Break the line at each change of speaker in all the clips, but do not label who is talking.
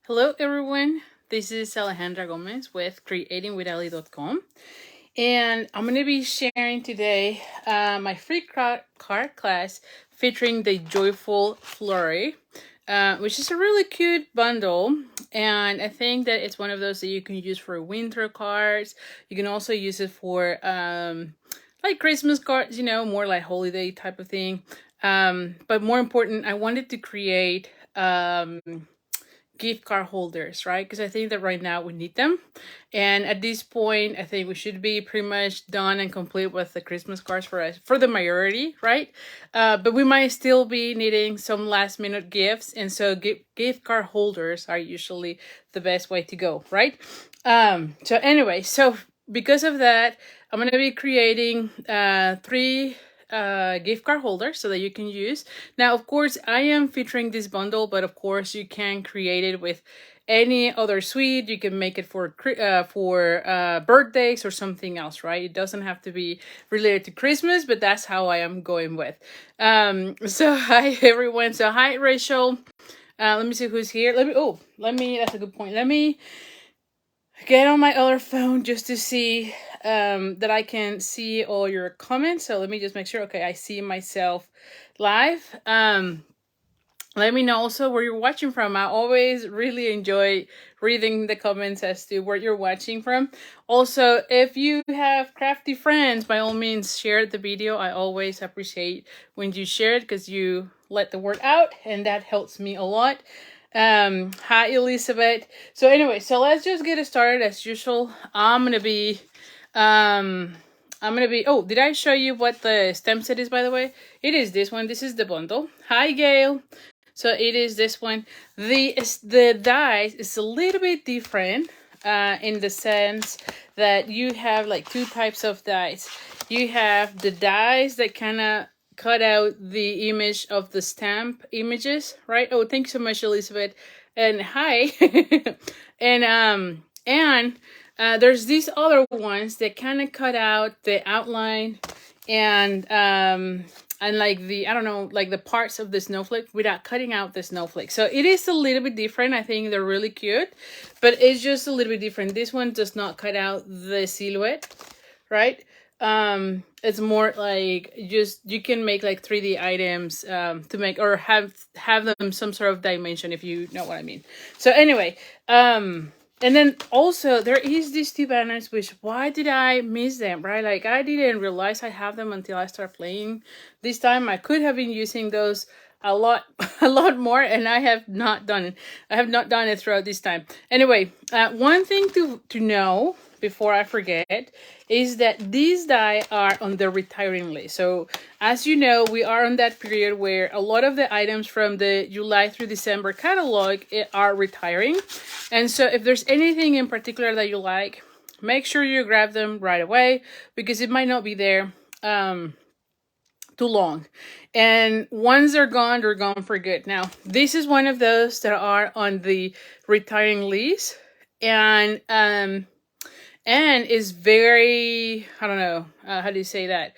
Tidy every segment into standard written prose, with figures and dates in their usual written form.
Hello everyone, this is Alejandra Gomez with creatingwithali.com, and I'm going to be sharing today my free card class featuring the Joyful Flurry, which is a really cute bundle, and I think that it's one of those that you can use for winter cards. You can also use it for like Christmas cards, more like holiday type of thing. But more important, I wanted to create gift card holders, right? Because I think that right now we need them. And at this point, I think we should be pretty much done and complete with the Christmas cards for us, for the majority, right? But we might still be needing some last minute gifts. And so gift card holders are usually the best way to go, right? So anyway, so because of that, I'm going to be creating three gift card holder so that you can use. Now, of course, I am featuring this bundle, but of course you can create it with any other suite. You can make it for birthdays or something else, right? It doesn't have to be related to Christmas, but that's how I am going with. So hi everyone. So hi Rachel. Let me see who's here. That's a good point. Let me get on my other phone just to see that I can see all your comments. So let me just make sure. Okay, I see myself live. Let me know also where you're watching from. I always really enjoy reading the comments as to where you're watching from. Also, if you have crafty friends, by all means, share the video. I always appreciate when you share it because you let the word out, and that helps me a lot. Hi Elizabeth. So anyway, so let's just get it started as usual. I'm gonna be oh, did I show you what the stem set is, by the way? It is this one. This is the bundle. Hi Gail. So it is this one. The dies is a little bit different in the sense that you have like two types of dies. You have the dies that kind of cut out the image of the stamp images, right? Oh, thank you so much, Elizabeth. And hi. and there's these other ones that kind of cut out the outline and like the, I don't know, like the parts of the snowflake without cutting out the snowflake. So it is a little bit different. I think they're really cute, but it's just a little bit different. This one does not cut out the silhouette, right? It's more like just you can make like 3D items to make or have them some sort of dimension, if you know what I mean. So anyway, and then also there is these two banners, which why did I miss them, right? Like I didn't realize I have them until I started playing this time. I could have been using those a lot more, and I have not done it. I have not done it throughout this time. Anyway, one thing to know before I forget is that these die are on the retiring list. So as you know, we are on that period where a lot of the items from the July through December catalog are retiring. And so if there's anything in particular that you like, make sure you grab them right away because it might not be there too long. And once they're gone for good. Now, this is one of those that are on the retiring list, and is very, I don't know, how do you say that?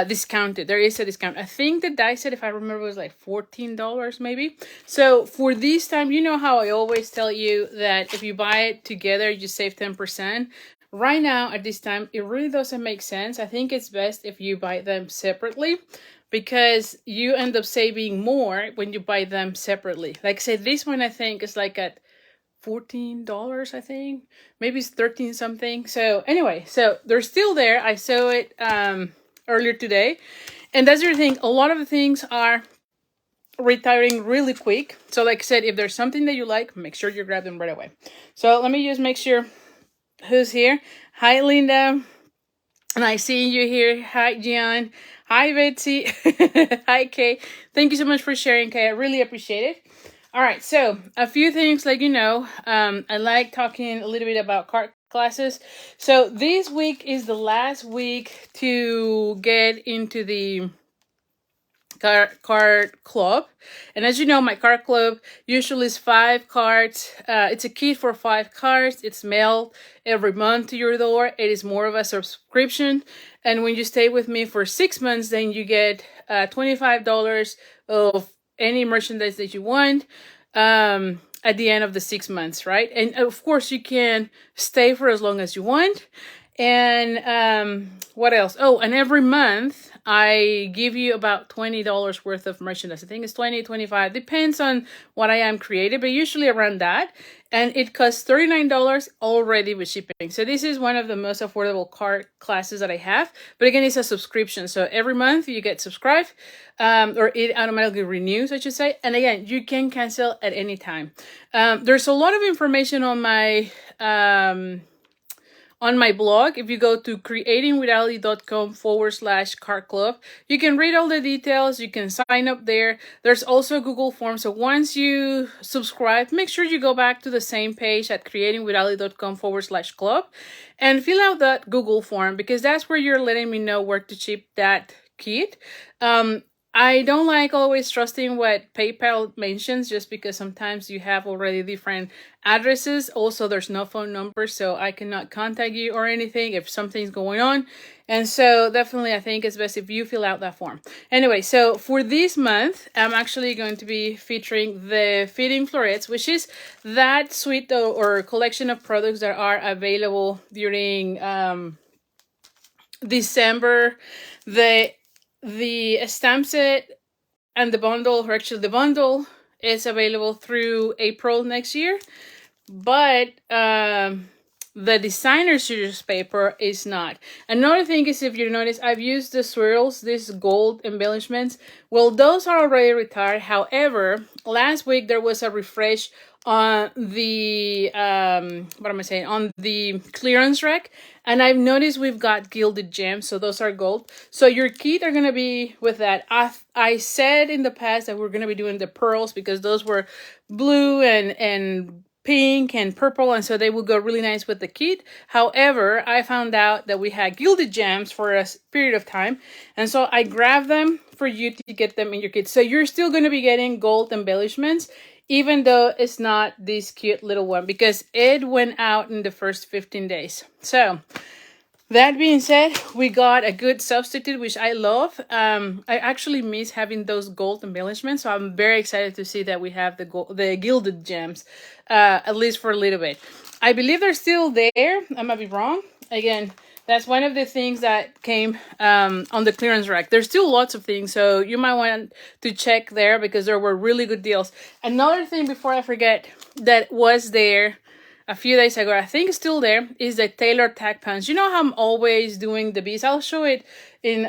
Discounted. There is a discount. I think the die set, if I remember, was like $14 maybe. So for this time, you know how I always tell you that if you buy it together, you save 10%. Right now, at this time, it really doesn't make sense. I think it's best if you buy them separately because you end up saving more when you buy them separately. Like say this one, I think is like at $14, I think. Maybe it's 13 something. So anyway, so they're still there. I saw it earlier today. And that's the thing. A lot of the things are retiring really quick. So like I said, if there's something that you like, make sure you grab them right away. So let me just make sure who's here. Hi, Linda. And I see you here. Hi, Gian. Hi, Betsy. Hi, Kay. Thank you so much for sharing, Kay. I really appreciate it. All right, so a few things, like, I like talking a little bit about card classes. So this week is the last week to get into the card club. And as you know, my card club usually is 5 cards. It's a kit for 5 cards. It's mailed every month to your door. It is more of a subscription. And when you stay with me for 6 months, then you get $25 of any merchandise that you want. at the end of the 6 months, right? And of course, you can stay for as long as you want. And what else? Oh, and every month I give you about $20 worth of merchandise. I think it's 20, 25, depends on what I am creating, but usually around that. And it costs $39 already with shipping. So this is one of the most affordable card classes that I have. But again, it's a subscription. So every month you get subscribed, or it automatically renews, I should say. And again, you can cancel at any time. There's a lot of information on my blog. If you go to creatingwithali.com/card club, you can read all the details. You can sign up there. There's also a Google form. So once you subscribe, make sure you go back to the same page at creatingwithali.com/club and fill out that Google form, because that's where you're letting me know where to ship that kit. I don't like always trusting what PayPal mentions, just because sometimes you have already different addresses. Also, there's no phone number, so I cannot contact you or anything if something's going on. And so definitely I think it's best if you fill out that form. Anyway, so for this month, I'm actually going to be featuring the Fitting Florets, which is that suite or collection of products that are available during December. The stamp set and the bundle, or actually the bundle, is available through April next year. But the designer series paper is not. Another thing is, if you notice, I've used the swirls, these gold embellishments. Well, those are already retired. However, last week there was a refresh on the on the clearance rack, and I've noticed we've got gilded gems, so those are gold. So your kit are gonna be with that. I said in the past that we're gonna be doing the pearls, because those were blue and pink and purple, and so they will go really nice with the kit. However, I found out that we had gilded gems for a period of time, and so I grabbed them for you to get them in your kit. So you're still going to be getting gold embellishments, even though it's not this cute little one, because it went out in the first 15 days. So that being said, we got a good substitute, which I love. I actually miss having those gold embellishments, so I'm very excited to see that we have the gilded gems, at least for a little bit. I believe they're still there. I might be wrong. Again, that's one of the things that came on the clearance rack. There's still lots of things, so you might want to check there, because there were really good deals. Another thing, before I forget, that was there a few days ago, I think it's still there, is the tailored tag pants. You know how I'm always doing the bees? I'll show it in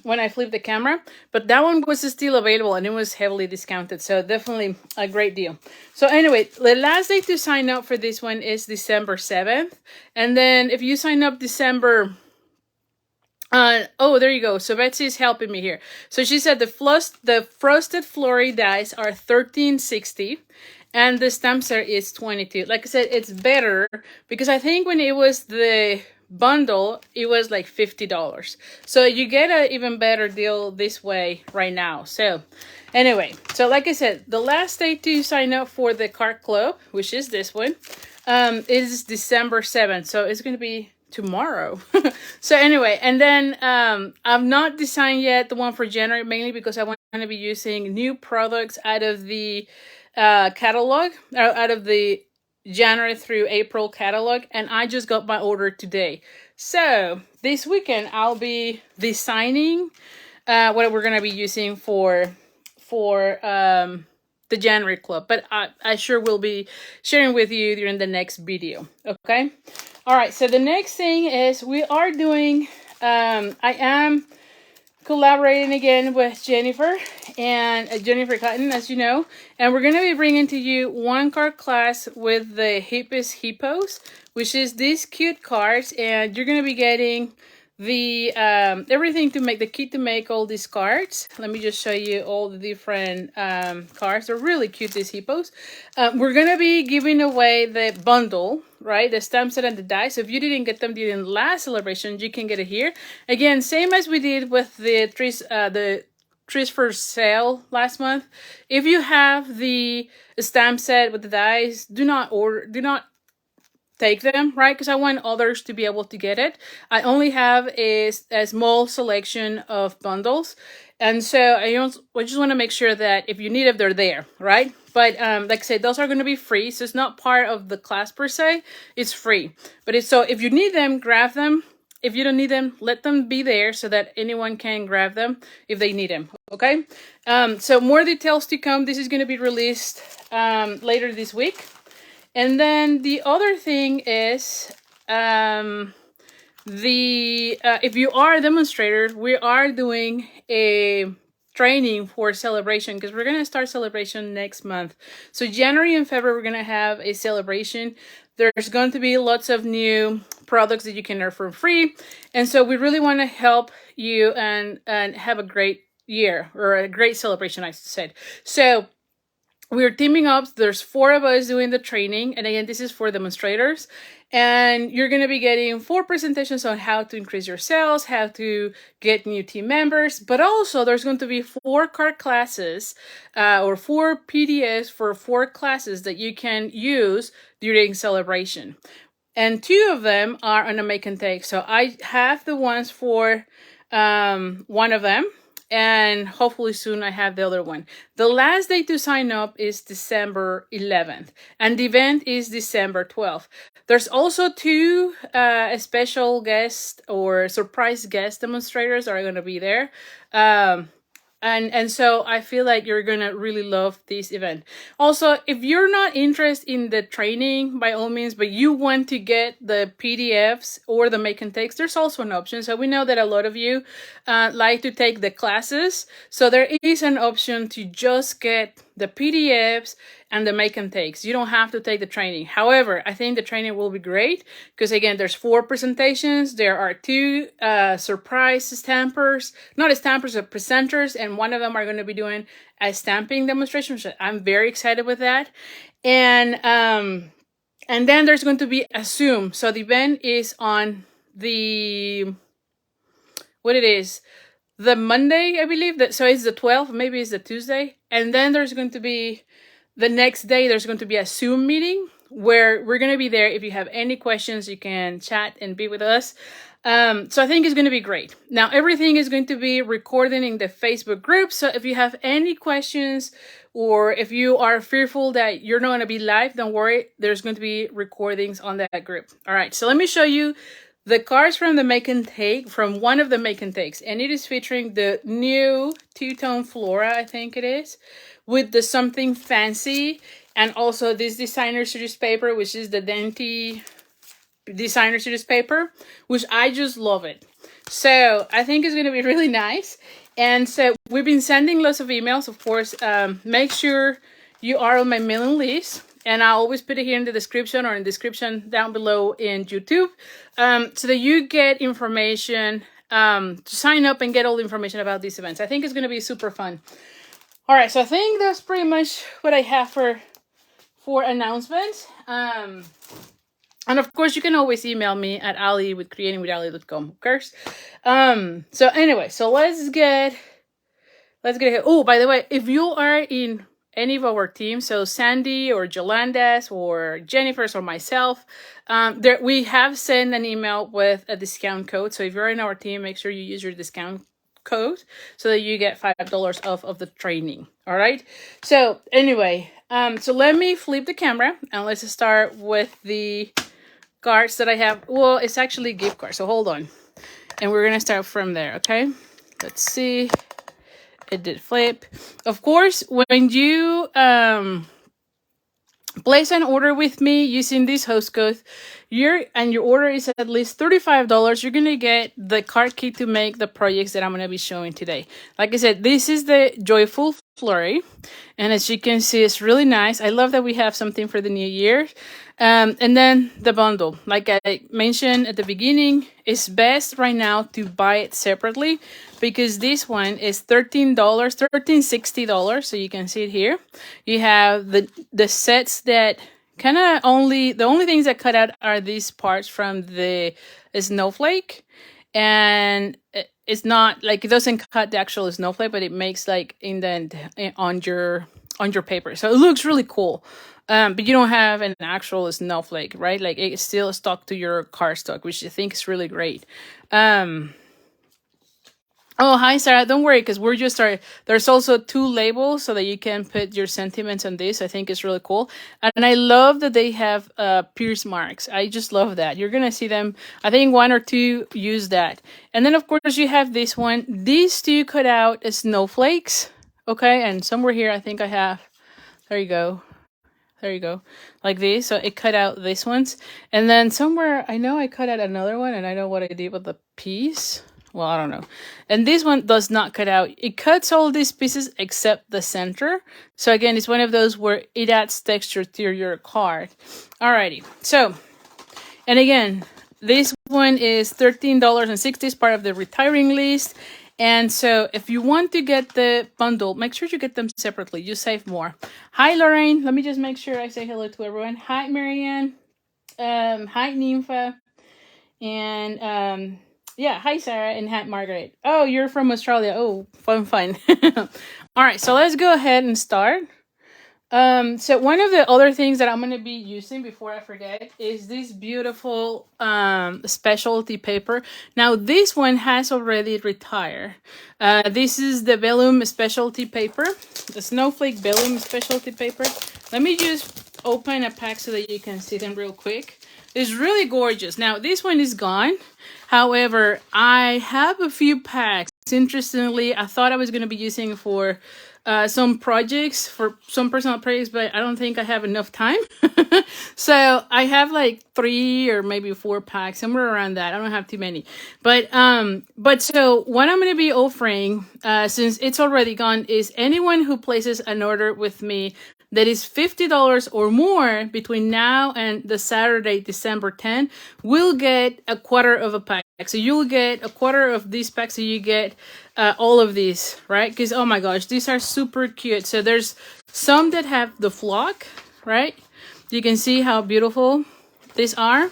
when I flip the camera, but that one was still available and it was heavily discounted, so definitely a great deal. So anyway, the last day to sign up for this one is December 7th, and then if you sign up December oh, there you go. So Betsy's helping me here. So she said the frosted flurry dice are $13.60. And the stamp set is $22. Like I said, it's better, because I think when it was the bundle, it was like $50. So you get an even better deal this way right now. So anyway, so like I said, the last day to sign up for the card club, which is this one, is December 7th. So it's going to be tomorrow. So anyway, and then I've not designed yet the one for January, mainly because I want to be using new products out of the catalog, out of the January through April catalog, and I just got my order today. So this weekend I'll be designing what we're gonna be using for the January club, but I sure will be sharing with you during the next video. Okay, all right. So the next thing is we are doing. I am collaborating again with Jennifer Cotton, as you know, and we're going to be bringing to you one card class with the Hippest Hippos, which is these cute cards, and you're going to be getting the everything to make the kit to make all these cards. Let me just show you all the different cards. They're really cute, these hippos. We're going to be giving away the bundle, right? The stamp set and the dice. So if you didn't get them during the last celebration, you can get it here. Again, same as we did with the trees for sale last month. If you have the stamp set with the dice, do not take them, right? Because I want others to be able to get it. I only have a small selection of bundles, And so I just want to make sure that if you need them, they're there, right? But like I said, those are going to be free. So it's not part of the class per se. It's free. But so if you need them, grab them. If you don't need them, let them be there so that anyone can grab them if they need them, okay? So more details to come. This is going to be released later this week. And then the other thing is if you are a demonstrator, we are doing a training for celebration because we're going to start celebration next month. So January and February, we're going to have a celebration. There's going to be lots of new products that you can earn for free. And so we really want to help you and have a great year, or a great celebration, I said. So we're teaming up. There's 4 of us doing the training. And again, this is for demonstrators. And you're going to be getting 4 presentations on how to increase your sales, how to get new team members. But also there's going to be 4 card classes or 4 PDFs for 4 classes that you can use during celebration. And 2 of them are on a make and take. So I have the ones for one of them. And hopefully soon I have the other one. The last day to sign up is December 11th. And the event is December 12th. There's also 2 special guest or surprise guest demonstrators that are going to be there. And so I feel like you're going to really love this event. Also, if you're not interested in the training, by all means, but you want to get the PDFs or the make and takes, there's also an option. So we know that a lot of you like to take the classes. So there is an option to just get the PDFs and the make and takes. You don't have to take the training. However, I think the training will be great because again, there's 4 presentations. There are 2 surprise stampers, not stampers, but presenters, and one of them are going to be doing a stamping demonstration, which I'm very excited with that. And then there's going to be a Zoom. So the event is on the the Monday, I believe. So it's the 12th, maybe it's the Tuesday. And then there's going to be the next day, there's going to be a Zoom meeting where we're going to be there. If you have any questions, you can chat and be with us. So I think it's going to be great. Now, everything is going to be recorded in the Facebook group. So if you have any questions or if you are fearful that you're not going to be live, don't worry. There's going to be recordings on that group. All right. So let me show you the cards from the make and take, from one of the make and takes. And it is featuring the new 2-tone Flora, I think it is, with the something fancy. And also this designer series paper, which is the Dainty designer series paper, which I just love it. So I think it's going to be really nice. And so we've been sending lots of emails, of course. Make sure you are on my mailing list. And I'll always put it here in the description or in the description down below in YouTube, so that you get information to sign up and get all the information about these events. I think it's going to be super fun. All right, so I think that's pretty much what I have for announcements. And of course, you can always email me at Ali with creatingwithali.com, of course. So anyway, so let's get ahead. Oh, by the way, if you are in any of our teams, so Sandy or Yolanda's or Jennifer's or myself, we have sent an email with a discount code. So if you're in our team, make sure you use your discount code so that you get $5 off of the training. All right. So anyway, so let me flip the camera and let's start with the cards that I have. Well, it's actually gift cards. So hold on. And we're going to start from there. Okay. Let's see. It did flip. Of course, when you place an order with me using this host code, your order is at least $35, you're going to get the card kit to make the projects that I'm going to be showing today. Like I said, this is the Joyful Flurry. And as you can see, it's really nice. I love that we have something for the new year. And then the bundle, like I mentioned at the beginning, it's best right now to buy it separately because this one is $13.60. So you can see it here. You have the sets that kind of the only things that cut out are these parts from the snowflake. And it's not like, it doesn't cut the actual snowflake, but it makes like indent on your paper. So it looks really cool. But you don't have an actual snowflake, right? Like it's still stuck to your cardstock, which I think is really great. Oh, hi, Sarah. Don't worry, because we're just starting. There's also 2 labels so that you can put your sentiments on this. I think it's really cool. And I love that they have pierce marks. I just love that. You're going to see them. I think 1 or 2 use that. And then, of course, you have this one. These 2 cut out as snowflakes. Okay. And somewhere here, I think I have. There you go. There you go. Like this. So it cut out these ones. And then somewhere, I know I cut out another one. And I know what I did with the piece. Well, I don't know. And this one does not cut out. It cuts all these pieces except the center. So again, it's one of those where it adds texture to your card. Alrighty. So, and again, this one is $13.60, part of the retiring list. And so if you want to get the bundle, make sure you get them separately. You save more. Hi, Lorraine. Let me just make sure I say hello to everyone. Hi, Marianne. Hi, Nympha. And yeah, hi, Sarah, and hi, Margaret. Oh, you're from Australia. Oh, fun. All right, so let's go ahead and start. So one of the other things that I'm going to be using before I forget is this beautiful specialty paper. Now, this one has already retired. This is the vellum specialty paper, the snowflake vellum specialty paper. Let me just open a pack so that you can see them real quick. It's really gorgeous. Now, this one is gone. However, I have a few packs. Interestingly, I thought I was going to be using for some projects, for some personal projects, but I don't think I have enough time. So I have like 3 or maybe 4 packs, somewhere around that. I don't have too many. But so what I'm going to be offering, since it's already gone, is anyone who places an order with me that is $50 or more between now and the Saturday, December 10, will get a quarter of a pack. So you'll get a quarter of these packs, so you get all of these, right? Because, oh my gosh, these are super cute. So there's some that have the flock, right? You can see how beautiful these are.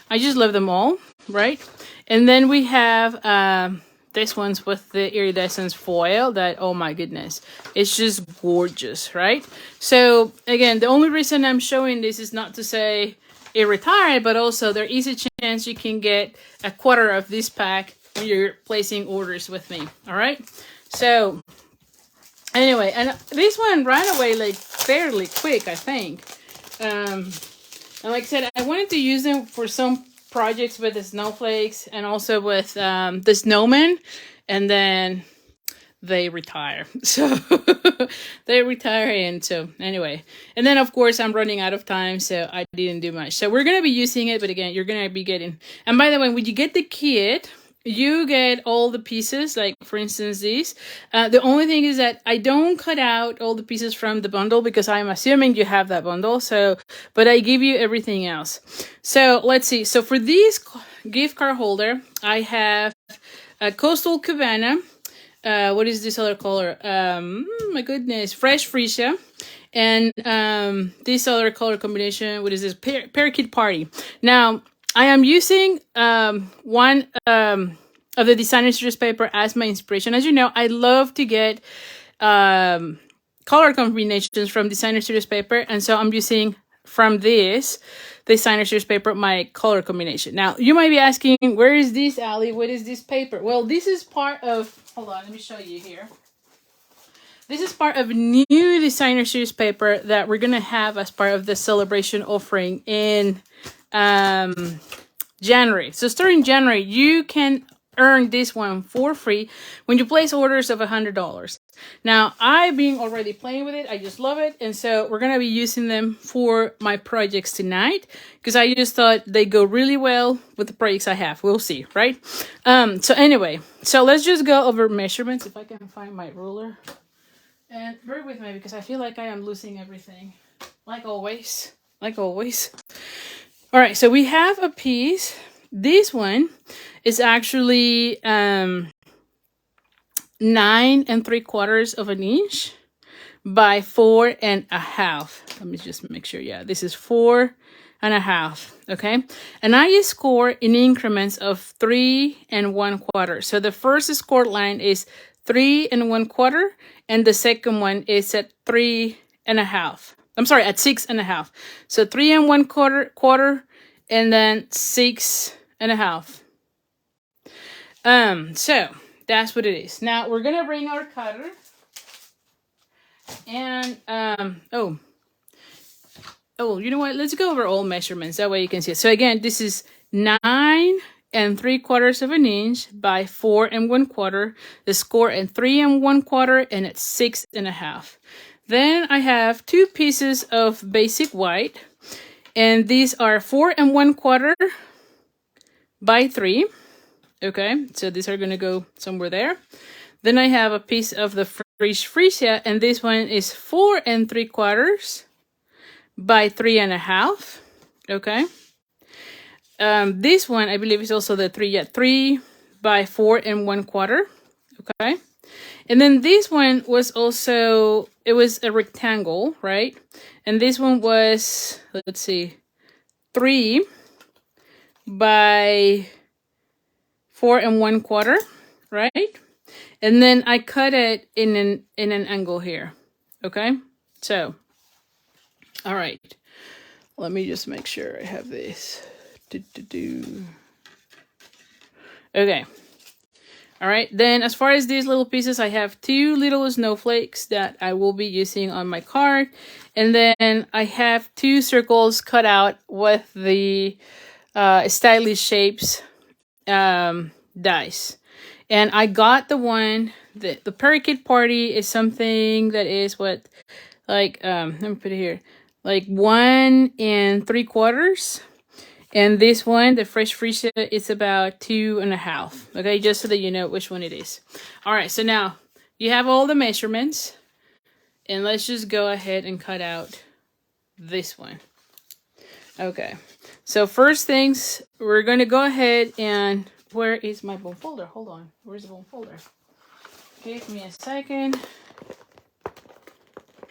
I just love them all, right? And then we have this one's with the iridescence foil that, oh my goodness, it's just gorgeous, right? So again, the only reason I'm showing this is not to say it retired, but also there is a chance you can get a quarter of this pack when you're placing orders with me. All right. So anyway, and this one ran away like fairly quick, I think. And like I said, I wanted to use them for some projects with the snowflakes and also with the snowmen, and then they retire. So they retire, and so anyway, and then of course I'm running out of time, so I didn't do much. So we're gonna be using it, but again, you're gonna be getting, and by the way, when you get the kit, you get all the pieces, like for instance these. The only thing is that I don't cut out all the pieces from the bundle because I'm assuming you have that bundle. So, but I give you everything else. So let's see. So for this gift card holder, I have a Coastal Cabana. What is this other color? My goodness, Fresh Freesia. And this other color combination, what is this? Parakeet Party. Now, I am using one of the Designer Series paper as my inspiration. As you know, I love to get color combinations from Designer Series paper. And so I'm using from this Designer Series paper my color combination. Now, you might be asking, where is this, Ali? What is this paper? Well, this is part of, hold on, let me show you here. This is part of a new Designer Series paper that we're going to have as part of the celebration offering in January. So starting January, you can earn this one for free when you place orders of $100. Now, I've been already playing with it. I just love it. And so we're going to be using them for my projects tonight because I just thought they go really well with the projects I have. We'll see, right? So anyway, so let's just go over measurements if I can find my ruler. And bear with me because I feel like I am losing everything. Like always. Like always. All right, so we have a piece. This one is actually 9 3/4 of an inch by 4 1/2. Let me just make sure. Yeah, this is 4 1/2. Okay, and I score in increments of 3 1/4. So the first score line is 3 1/4, and the second one is at 3 1/2. I'm sorry, at 6 1/2. So 3 1/4, and then 6 1/2. So that's what it is. Now we're gonna bring our cutter and oh, you know what? Let's go over all measurements. That way you can see it. So again, this is 9 3/4 inches by 4 1/4. The score at 3 1/4 and at 6 1/2. Then I have 2 pieces of basic white, and these are 4 1/4 by 3. Okay, so these are gonna go somewhere there. Then I have a piece of the freesia, and this one is 4 3/4 by 3 1/2. Okay. This one I believe is also the 3 by 4 1/4. Okay. And then this one was also, it was a rectangle, right? And this one was, let's see, 3 by 4 1/4, right? And then I cut it in an angle here. Okay. So, all right. Let me just make sure I have this. Okay. All right. Then as far as these little pieces, I have 2 little snowflakes that I will be using on my card. And then I have 2 circles cut out with the stylish shapes dies. And I got the one, the parakeet party is something that is what, like, let me put it here, like 1 3/4. And this one, the fresh freesia, is about 2 1/2. Okay, just so that you know which one it is. All right, so now you have all the measurements. And let's just go ahead and cut out this one. Okay, so first things, we're going to go ahead and, where is my bone folder? Hold on, where's the bone folder? Give me a second.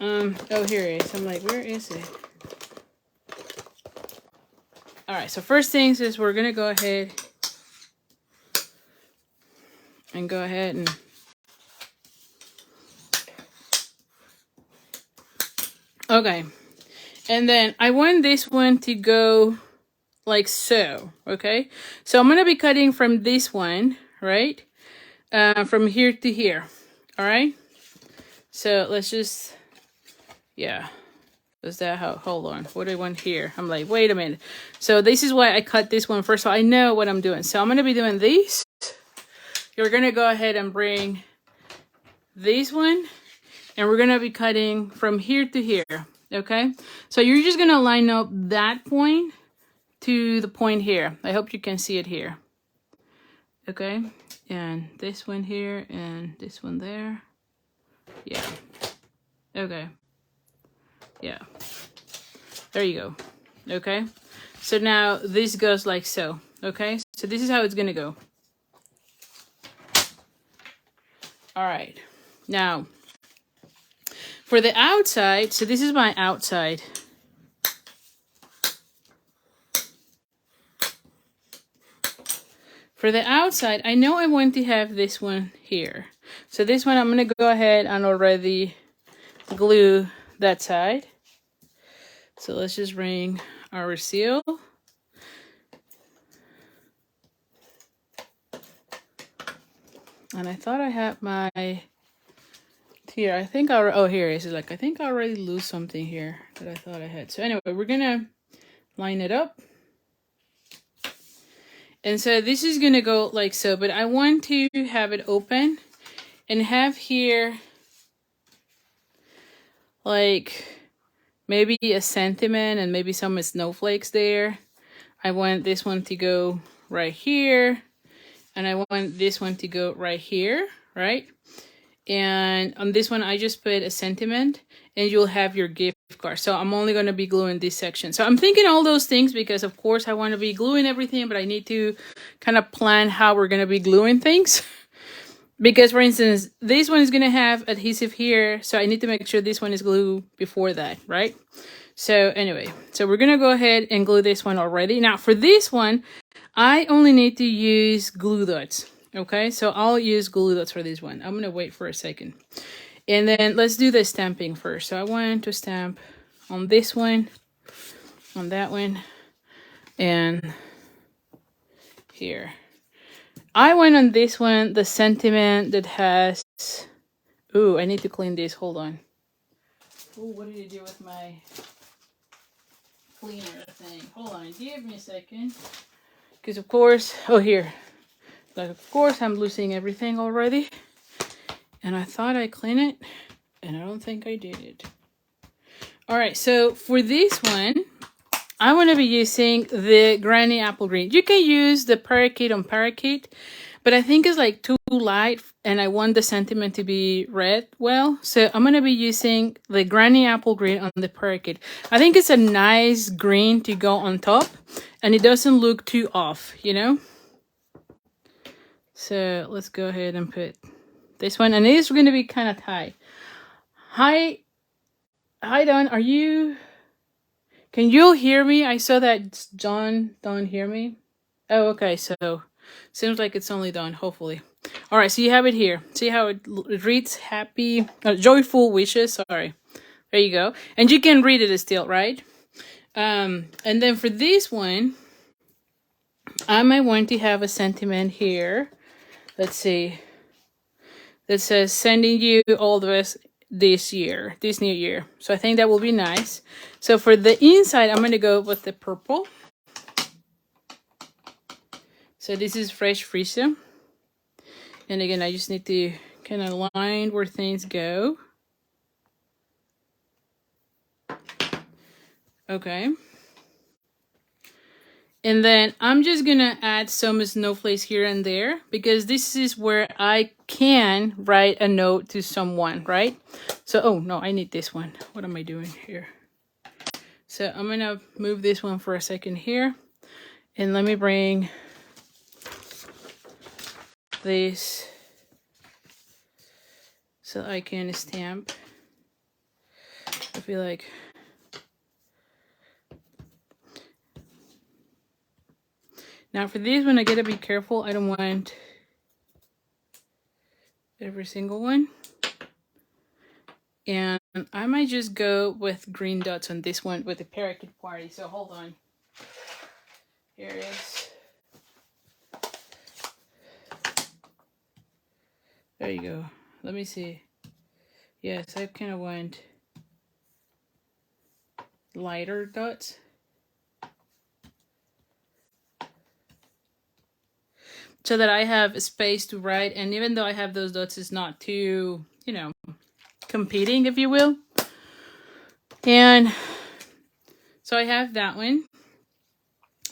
Oh, here it is. I'm like, where is it? All right, so first things is we're gonna go ahead and okay. And then I want this one to go like so, okay? So I'm gonna be cutting from this one, right? From here to here, all right? So let's just, yeah. Is that how, hold on, what do I want here? I'm like, wait a minute. So this is why I cut this one first, so I know what I'm doing. So I'm gonna be doing these. You're gonna go ahead and bring this one, and we're gonna be cutting from here to here, okay? So you're just gonna line up that point to the point here. I hope you can see it here. Okay, and this one here, and this one there. Yeah, okay. Yeah, there you go. Okay, so now this goes like so. Okay, so this is how it's gonna go. All right, now for the outside, so this is my outside. For the outside, I know I want to have this one here. So this one, I'm gonna go ahead and already glue that side. So let's just bring our seal. And I thought I had my, here, I think oh, here it is. Like, I think I already lose something here that I thought I had. So anyway, we're gonna line it up. And so this is gonna go like so, but I want to have it open and have here like maybe a sentiment and maybe some snowflakes there. I want this one to go right here, and I want this one to go right here, right? And on this one, I just put a sentiment, and you'll have your gift card. So I'm only going to be gluing this section. So I'm thinking all those things because, of course, I want to be gluing everything, but I need to kind of plan how we're going to be gluing things. Because, for instance, this one is going to have adhesive here, so I need to make sure this one is glued before that, right? So anyway, so we're going to go ahead and glue this one already. Now, for this one, I only need to use glue dots, okay? So I'll use glue dots for this one. I'm going to wait for a second. And then let's do the stamping first. So I want to stamp on this one, on that one, and here. I went on this one, the sentiment that has... Ooh, I need to clean this. Hold on. Ooh, what did you do with my cleaner thing? Hold on, give me a second. Because of course... Oh, here. Like, of course, I'm losing everything already. And I thought I cleaned it. And I don't think I did it. Alright, so for this one... I'm going to be using the Granny Apple Green. You can use the Parakeet on Parakeet, but I think it's like too light and I want the sentiment to be read well. So I'm going to be using the Granny Apple Green on the Parakeet. I think it's a nice green to go on top and it doesn't look too off, you know? So let's go ahead and put this one. And it is going to be kind of high. Hi, Don, are you... Can you hear me? I saw that John don't hear me. Oh, okay. So seems like it's only Don, hopefully. All right. So you have it here. See how it reads? Happy, joyful wishes. Sorry. There you go. And you can read it still, right? And then for this one, I might want to have a sentiment here. Let's see. That says sending you all the best this new year. So I think that will be nice. So for the inside, I'm going to go with the purple. So this is Fresh Freesia. And again, I just need to kind of line where things go. Okay. And then I'm just going to add some snowflakes here and there because this is where I can write a note to someone, right? So, oh no, I need this one. What am I doing here? So I'm going to move this one for a second here. And let me bring this so I can stamp. I feel like... Now for these one, I gotta be careful. I don't want every single one. And I might just go with green dots on this one with the Parakeet Party. So hold on. Here it is. There you go. Let me see. Yes, I kind of want lighter dots. So that I have space to write, and even though I have those dots, it's not too, you know, competing, if you will. And so I have that one.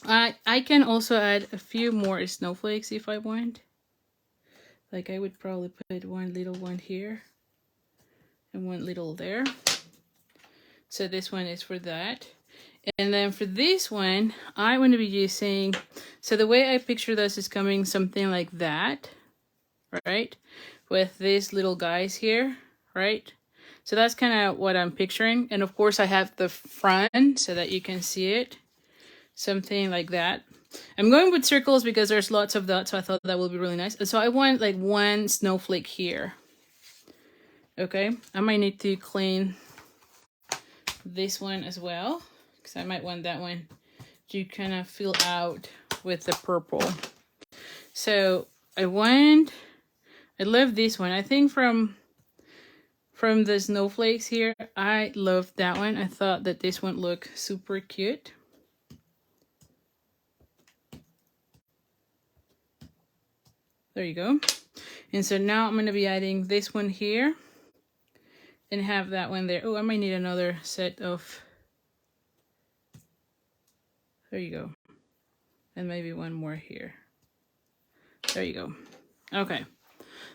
I can also add a few more snowflakes if I want. Like I would probably put one little one here and one little there. So this one is for that. And then for this one, I want to be using, so the way I picture this is coming something like that, right? With these little guys here, right? So that's kind of what I'm picturing. And of course I have the front so that you can see it. Something like that. I'm going with circles because there's lots of dots, so I thought that would be really nice. And so I want like one snowflake here. Okay, I might need to clean this one as well. I might want that one to kind of fill out with the purple. So I love this one. I think from the snowflakes here, I love that one. I thought that this one looked super cute. There you go. And so now I'm going to be adding this one here and have that one there. Oh, I might need another set of... There you go. And maybe one more here. There you go. Okay.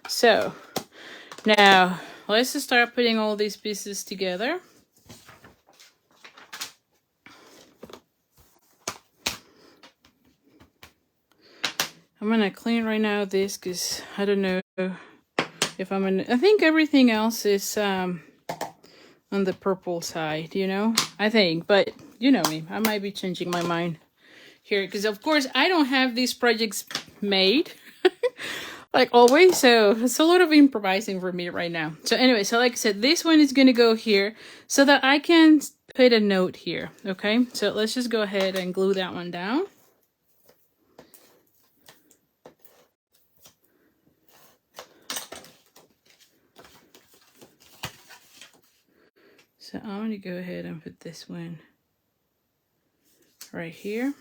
So now let's just start putting all these pieces together. I'm gonna clean right now this because I don't know if I'm gonna... I think everything else is on the purple side, you know? I think, but you know me, I might be changing my mind here because of course I don't have these projects made like always, so it's a lot of improvising for me right now. So anyway, so like I said, this one is gonna go here so that I can put a note here. Okay, so let's just go ahead and glue that one down. So I'm going to go ahead and put this one right here.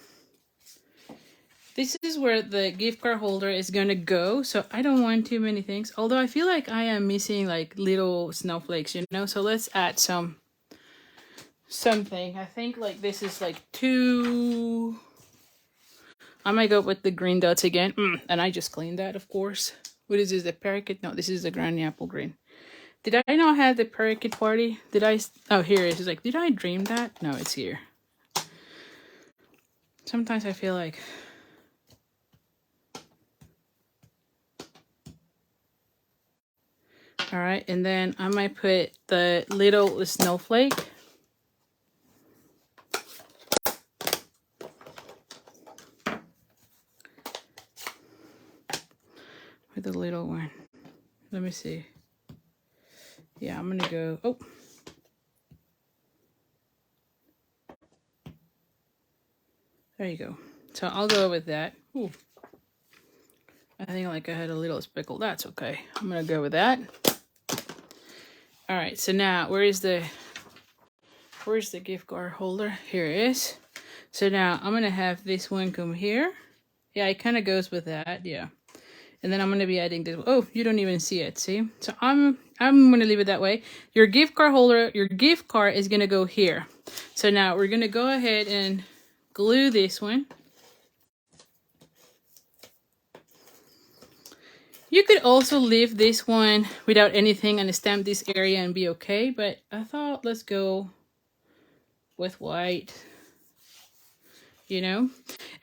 This is where the gift card holder is going to go. So I don't want too many things. Although I feel like I am missing like little snowflakes, you know. So let's add something. I think like this is like too... I might go with the green dots again. And I just cleaned that, of course. What is this? The parakeet? No, this is the granny apple green. Did I not have the parakeet party? Did I? Oh, here it is. It's like, did I dream that? No, it's here. Sometimes I feel like... All right, and then I might put the little snowflake. With the little one. Let me see. Yeah, I'm gonna go... Oh. There you go. So I'll go with that. Ooh. I think like I had a little speckle. That's okay. I'm gonna go with that. All right, so now where's the gift card holder? Here it is. So now I'm gonna have this one come here. Yeah, it kind of goes with that. Yeah, and then I'm gonna be adding this. Oh, you don't even see it. See? So I'm gonna leave it that way. Your gift card holder, your gift card is gonna go here. So now we're gonna go ahead and glue this one. You could also leave this one without anything and stamp this area and be okay, but I thought let's go with white, you know?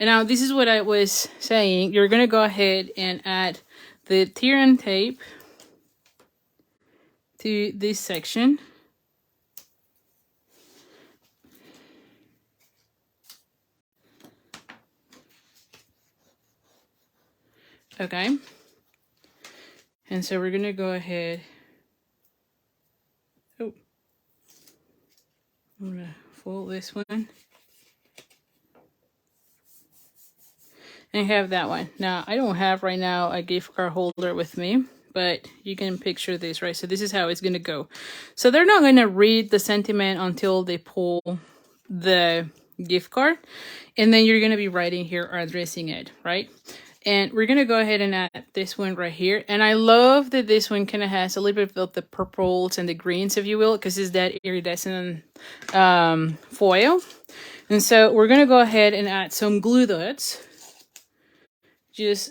And now this is what I was saying. You're gonna go ahead and add the tear and tape to this section. Okay. And so we're gonna go ahead. Oh, I'm gonna fold this one. And have that one. Now, I don't have right now a gift card holder with me, but you can picture this, right? So this is how it's gonna go. So they're not gonna read the sentiment until they pull the gift card. And then you're gonna be writing here or addressing it, right? And we're going to go ahead and add this one right here. And I love that this one kind of has a little bit of the purples and the greens, if you will, because it's that iridescent foil. And so we're going to go ahead and add some glue dots.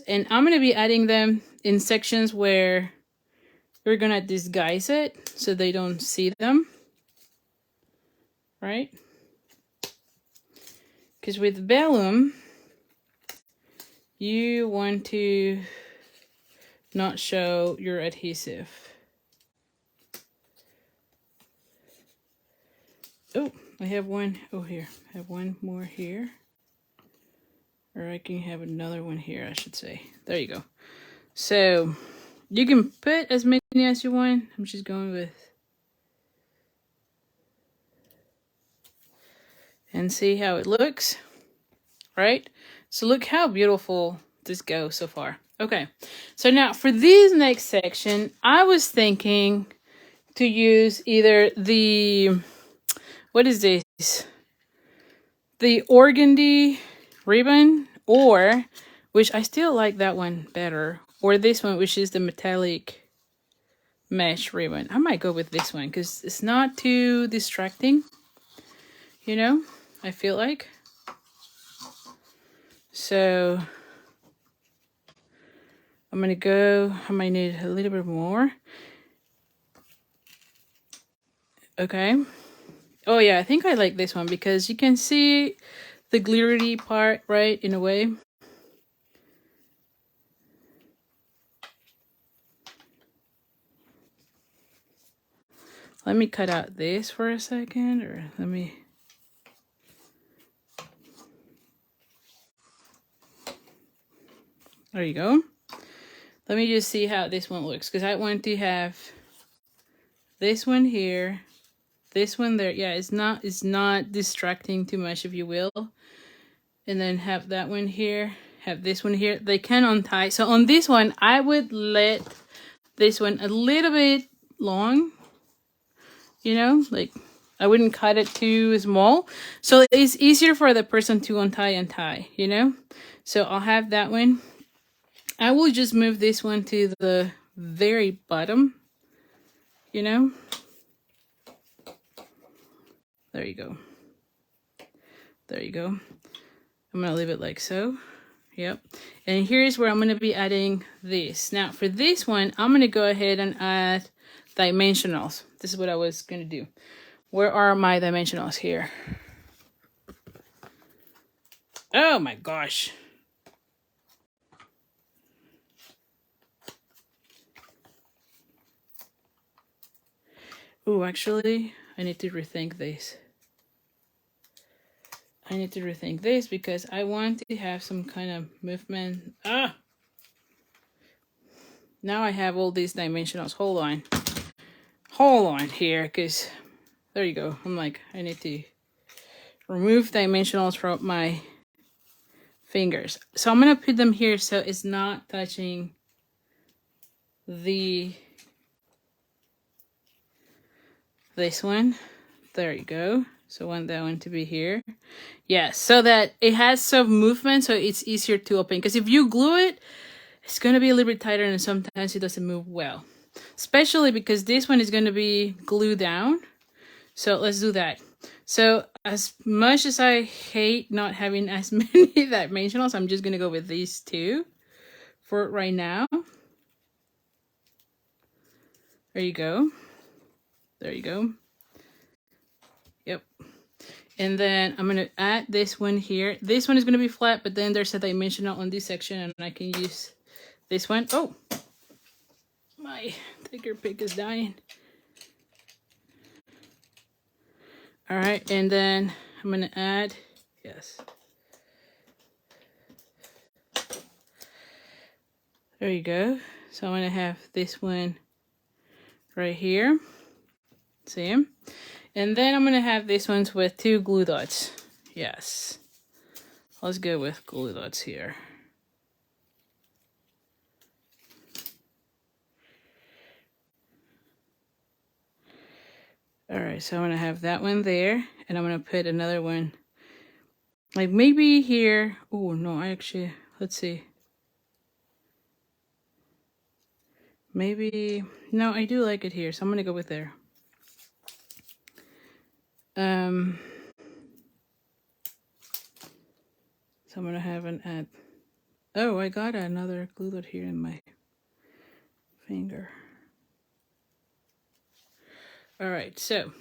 And I'm going to be adding them in sections where we're going to disguise it so they don't see them. Right? Because with vellum, you want to not show your adhesive. Oh, I have one. Oh, here. I have one more here. Or I can have another one here, I should say. There you go. So you can put as many as you want. I'm just going with... And see how it looks. Right? So look how beautiful this goes so far. Okay, so now for this next section, I was thinking to use either the, what is this? The organdy ribbon, or, which I still like that one better, or this one, which is the metallic mesh ribbon. I might go with this one because it's not too distracting, you know, I feel like. So I'm gonna go, I might need a little bit more. Okay. Oh yeah, I think I like this one because you can see the glittery part, right, in a way. Let me cut out this for a second, or let me... There you go. Let me just see how this one looks, because I want to have this one here, this one there. Yeah, it's not distracting too much, if you will. And then have that one here, have this one here. They can untie. So on this one, I would let this one a little bit long, you know, like I wouldn't cut it too small. So it's easier for the person to untie and tie, you know? So I'll have that one. I will just move this one to the very bottom, you know? There you go. There you go. I'm going to leave it like so. Yep. And here's where I'm going to be adding this. Now for this one, I'm going to go ahead and add dimensionals. This is what I was going to do. Where are my dimensionals here? Oh my gosh. Oh, actually, I need to rethink this. I need to rethink this because I want to have some kind of movement. Ah! Now I have all these dimensionals. Hold on. Hold on here, because there you go. I'm like, I need to remove dimensionals from my fingers. So I'm going to put them here so it's not touching this one. There you go. So I want that one to be here. Yes, so that it has some movement so it's easier to open. Because if you glue it, it's going to be a little bit tighter and sometimes it doesn't move well. Especially because this one is going to be glued down. So let's do that. So as much as I hate not having as many dimensionals, I'm just going to go with these two for right now. There you go. There you go. Yep. And then I'm going to add this one here. This one is going to be flat, but then there's a dimensional on this section and I can use this one. Oh, my thicker pick is dying. All right. And then I'm going to add, yes. There you go. So I'm going to have this one right here. See? And then I'm going to have these ones with 2 glue dots. Yes. Let's go with glue dots here. All right, so I'm going to have that one there. And I'm going to put another one. Like maybe here. Oh, no, let's see. Maybe, no, I do like it here. So I'm going to go with there. So I'm gonna have an add. Oh, I got another glue dot here in my finger. All right, so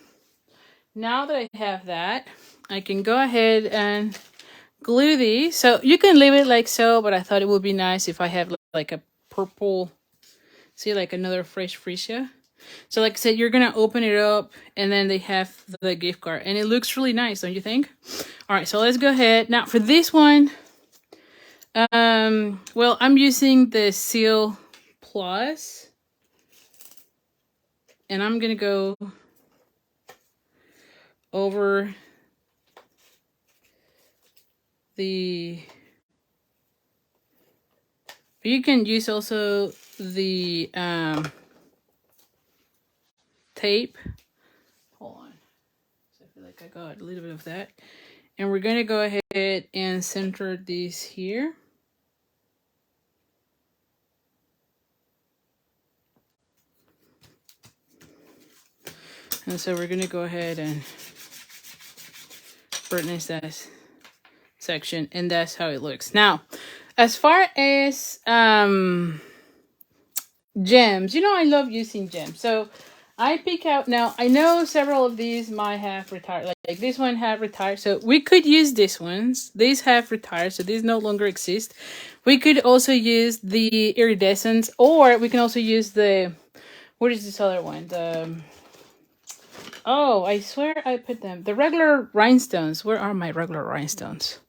now that I have that, I can go ahead and glue these. So you can leave it like so, but I thought it would be nice if I have like a purple, see, like another fresh freesia. So like I said, you're going to open it up and then they have the gift card. And it looks really nice, don't you think? All right, so let's go ahead. Now for this one, well, I'm using the Seal Plus. And I'm going to go over the... You can use also the... tape. Hold on. So I feel like I got a little bit of that. And we're going to go ahead and center these here. And so we're going to go ahead and burnish that section. And that's how it looks. Now, as far as gems, you know, I love using gems. So I pick out, now I know several of these might have retired, like this one have retired, so we could use these ones. These have retired, so these no longer exist. We could also use the iridescence, or we can also use the, what is this other one? The, oh, I swear I put them, the regular rhinestones. Where are my regular rhinestones?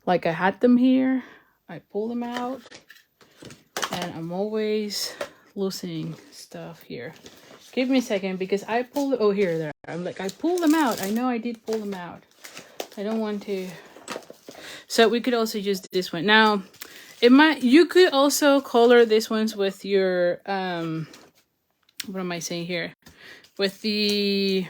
Like I had them here, I pull them out, and I'm always losing stuff here. Give me a second because I pulled, oh, here, there. I'm like, I pulled them out. I know I did pull them out. I don't want to. So we could also use this one. Now, you could also color these ones with your, what am I saying here? With the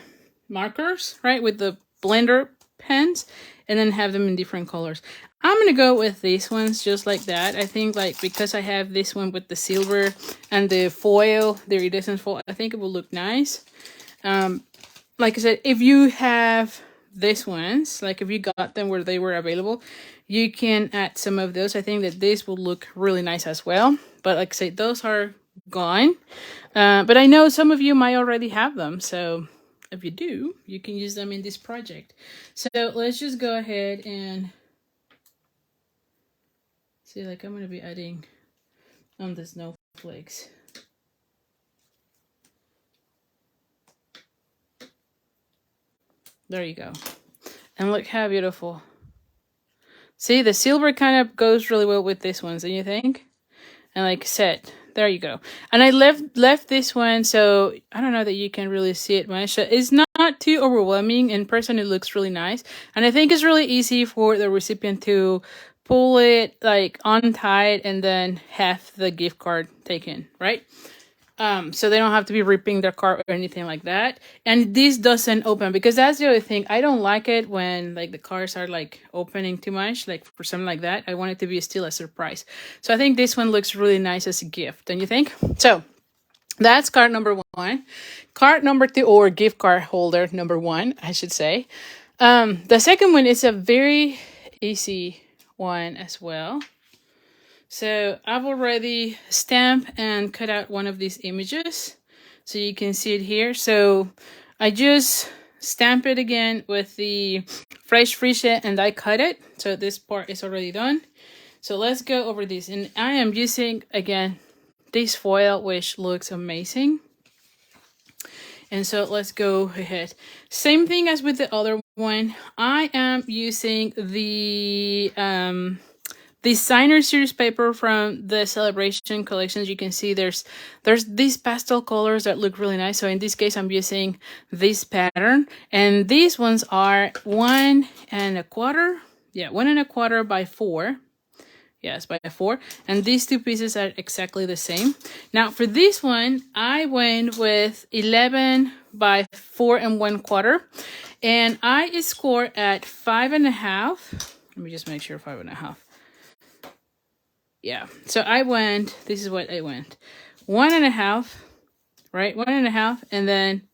markers, right, with the blender pens, and then have them in different colors. I'm gonna go with these ones just like that. I think like because I have this one with the silver and the foil, the iridescent foil, I think it will look nice. Like I said, if you have these ones, like if you got them where they were available, you can add some of those. I think that this will look really nice as well. But like I said, those are gone. But I know some of you might already have them, so if you do, you can use them in this project. So let's just go ahead and see, like I'm going to be adding on the snowflakes. There you go. And look how beautiful. See, the silver kind of goes really well with this one, don't you think? And like I said, there you go. And I left this one, so I don't know that you can really see it much. It's not too overwhelming. In person, it looks really nice. And I think it's really easy for the recipient to pull it, like untie it, and then have the gift card taken, right? So they don't have to be ripping their card or anything like that. And this doesn't open, because that's the other thing. I don't like it when like the cards are like opening too much, like for something like that. I want it to be still a surprise. So I think this one looks really nice as a gift, don't you think? So that's card number 1. Card number 2, or gift card holder number 1, I should say. The second one is a very easy one as well. So I've already stamped and cut out one of these images, so you can see it here. So I just stamp it again with the fresh freesia and I cut it. So this part is already done. So let's go over this. And I am using, again, this foil, which looks amazing. And so let's go ahead. Same thing as with the other one. I am using the designer series paper from the Celebration collections. You can see there's these pastel colors that look really nice. So in this case, I'm using this pattern, and these ones are 1 1/4. Yeah, 1 1/4 by 4. Yes, by 4. And these two pieces are exactly the same. Now for this one, I went with 11 by 4 1/4, and I scored at 5.5. Let me just make sure 5.5. Yeah, so I went, this is what I went. 1.5, right? 1.5, and then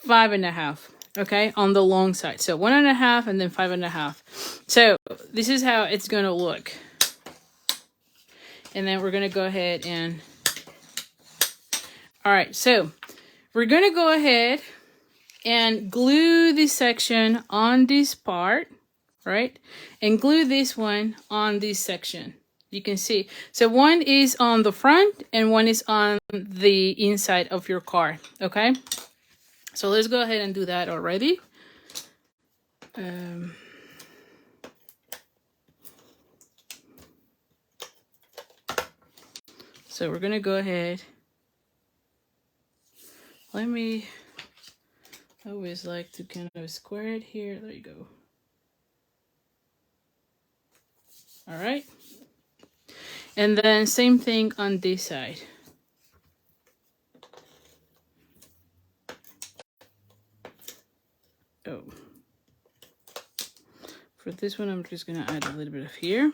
5.5, okay, on the long side. So 1.5 and then 5.5. So this is how it's gonna look. And then we're gonna go ahead and, all right, so we're gonna go ahead and glue this section on this part, right? And glue this one on this section. You can see. So one is on the front and one is on the inside of your card, okay? So let's go ahead and do that already. So we're gonna go ahead. I always like to kind of square it here. There you go. All right. And then same thing on this side. Oh. For this one, I'm just gonna add a little bit of here.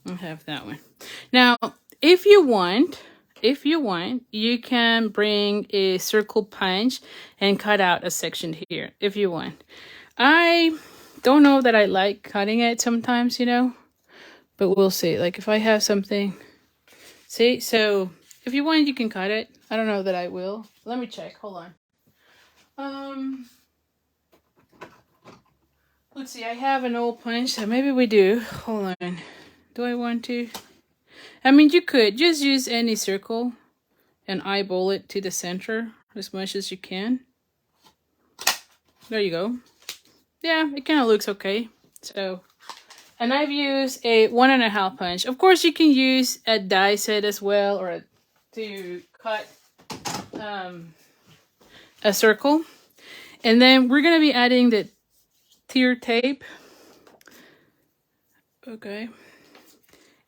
I have that one. Now, if you want, you can bring a circle punch and cut out a section here, if you want. I don't know that I like cutting it sometimes, you know, but we'll see. Like if I have something, see, so if you want, you can cut it. I don't know that I will. Let me check, hold on. Let's see, I have an old punch, so maybe we do. Hold on. Do I want to? I mean, you could just use any circle and eyeball it to the center as much as you can. There you go. Yeah, it kind of looks okay. So, and I've used a 1.5 punch. Of course, you can use a die set as well, or to cut a circle. And then we're going to be adding the tear tape. Okay.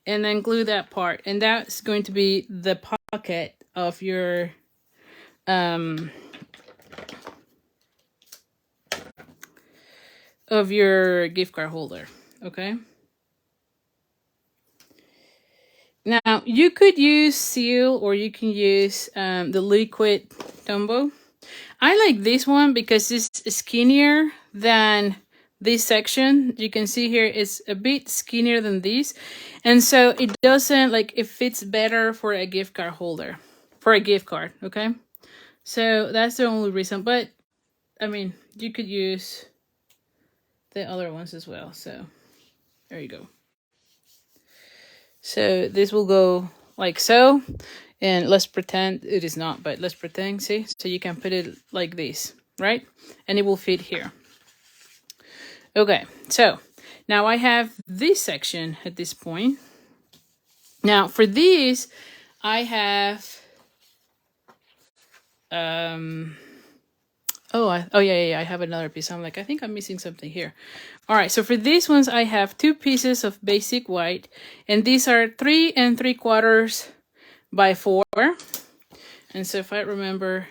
And then glue that part. And that's going to be the pocket of your gift card holder. Okay. Now you could use seal or you can use the liquid Tombow. I like this one because it's skinnier than this section. You can see here it's a bit skinnier than this, and so it doesn't like it fits better for a gift card holder, for a gift card. Okay, so that's the only reason. But I mean, you could use the other ones as well. So there you go. So this will go like so, and let's pretend it is not, but let's pretend, see? So you can put it like this, right? And it will fit here. Okay, so now I have this section at this point. Now for these, I have, yeah, I have another piece. I'm like, I think I'm missing something here. All right, so for these ones, I have 2 pieces of basic white, and these are 3 3/4 by 4. And so if I remember,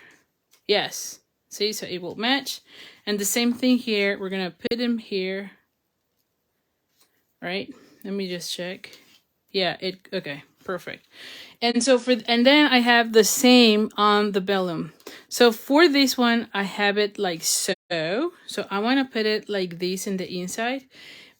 yes, see, so it will match. And the same thing here, we're gonna put them here, right? Let me just check. Yeah, okay, perfect. And so and then I have the same on the vellum. So for this one, I have it like so. So I want to put it like this in the inside.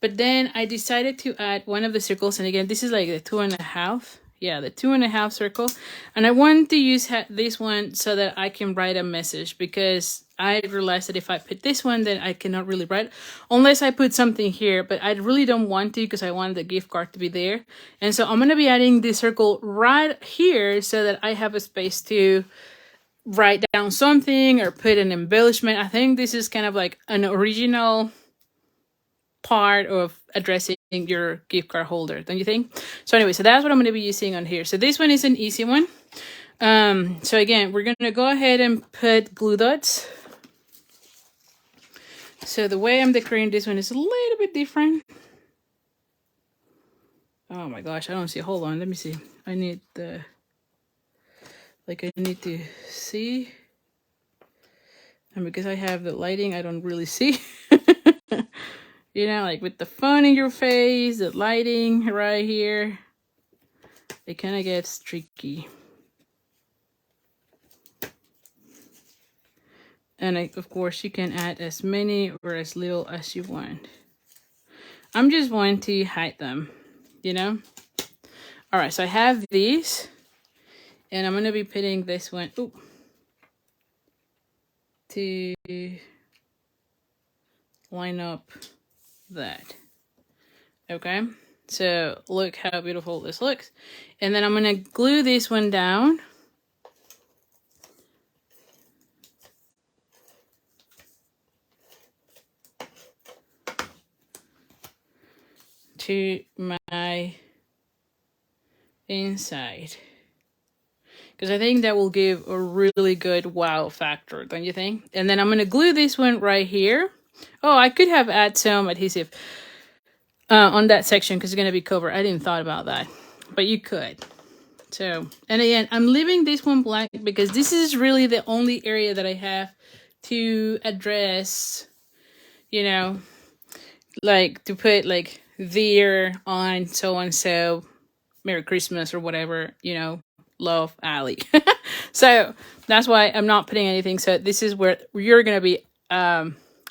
But then I decided to add one of the circles. And again, this is like the 2.5. Yeah, the 2.5 circle. And I want to use this one so that I can write a message, because I realized that if I put this one, then I cannot really write unless I put something here, but I really don't want to because I want the gift card to be there. And so I'm going to be adding this circle right here so that I have a space to write down something or put an embellishment. I think this is kind of like an original part of addressing your gift card holder, don't you think? So anyway, so that's what I'm going to be using on here. So this one is an easy one. So again, we're going to go ahead and put glue dots. So the way I'm decorating this one is a little bit different. Oh my gosh, I don't see. Hold on, let me see. I need the, I need to see. And because I have the lighting, I don't really see. You know, like with the phone in your face, the lighting right here, it kind of gets tricky. And of course, you can add as many or as little as you want. I'm just going to hide them, you know? All right, so I have these. And I'm going to be putting this one to line up that. Okay, so look how beautiful this looks. And then I'm going to glue this one down. To my inside. Because I think that will give a really good wow factor, don't you think? And then I'm going to glue this one right here. Oh, I could have added some adhesive on that section because it's going to be covered. I didn't thought about that, but you could. So, and again, I'm leaving this one blank because this is really the only area that I have to address, you know, like to put like there on so-and-so, Merry Christmas or whatever, you know, love, Ali. So that's why I'm not putting anything. So this is where you're going to be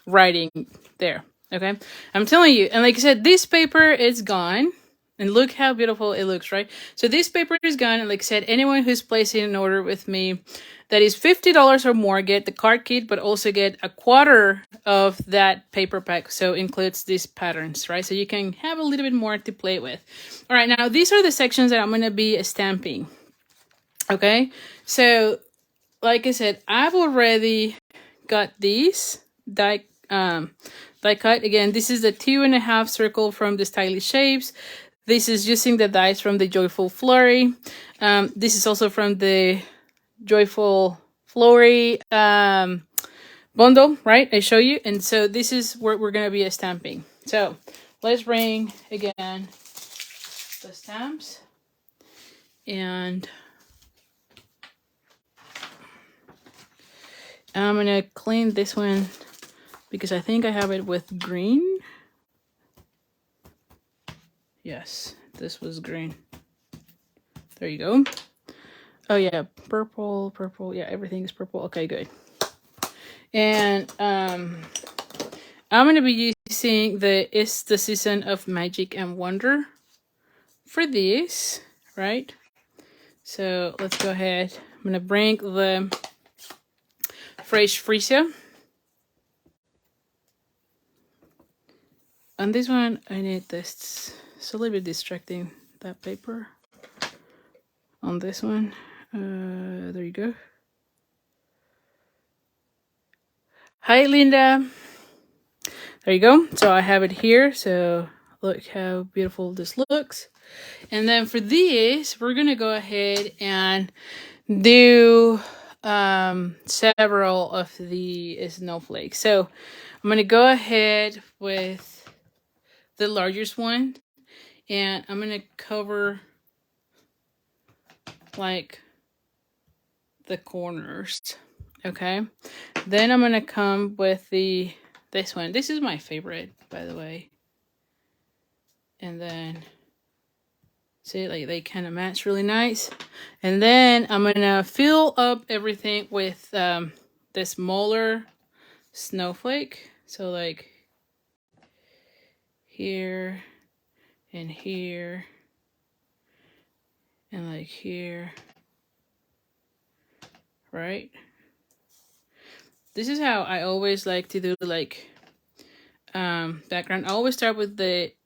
writing there. Okay. I'm telling you. And like I said, this paper is gone. And look how beautiful it looks, right? So this paper is gone. And like I said, anyone who's placing an order with me that is $50 or more, get the card kit, but also get a quarter of that paper pack. So includes these patterns, right? So you can have a little bit more to play with. All right. Now, these are the sections that I'm going to be stamping. Okay. So like I said, I've already got these die cut. Again, this is the 2.5 circle from the Stylish Shapes. This is using the dies from the Joyful Flurry. This is also from the Joyful Flurry bundle, right? I show you. And so this is where we're going to be stamping. So let's bring again the stamps. And I'm gonna clean this one because I think I have it with green. Yes, this was green. There you go. Oh yeah, purple. Yeah, everything is purple. Okay, good. And I'm gonna be using the It's the Season of Magic and Wonder for this, right? So let's go ahead. I'm gonna bring the fresh freezer. On this one, I need this. It's a little bit distracting, that paper. On this one, there you go. Hi, Linda. There you go. So I have it here. So look how beautiful this looks. And then for these, we're gonna go ahead and do several of the snowflakes. So I'm gonna go ahead with the largest one, and I'm gonna cover like the corners. Okay, then I'm gonna come with this one. This is my favorite, by the way. And then see, like they kind of match really nice. And then I'm gonna fill up everything with the smaller snowflake. So like here and here and like here, right? This is how I always like to do like background. I always start with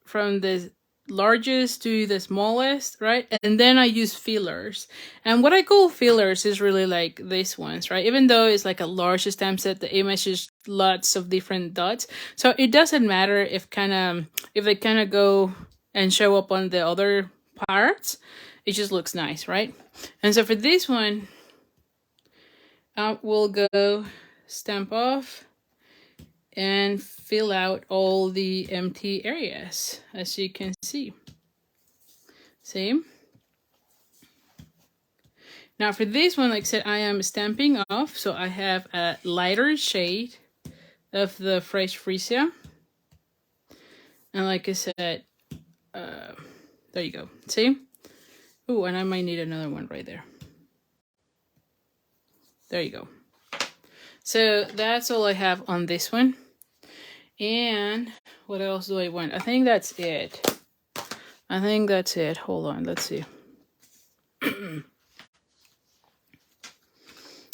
from the largest to the smallest, right? And then I use fillers. And what I call fillers is really like these ones, right? Even though it's like a large stamp set, the image is lots of different dots. So it doesn't matter if they kind of go and show up on the other parts. It just looks nice, right? And so for this one, we'll go Stamp Off and fill out all the empty areas, as you can see. See? Now for this one, like I said, I am stamping off, so I have a lighter shade of the fresh freesia. And like I said, there you go. See? Oh, and I might need another one right there. There you go. So that's all I have on this one. And what else do I want? I think that's it. Hold on, let's see.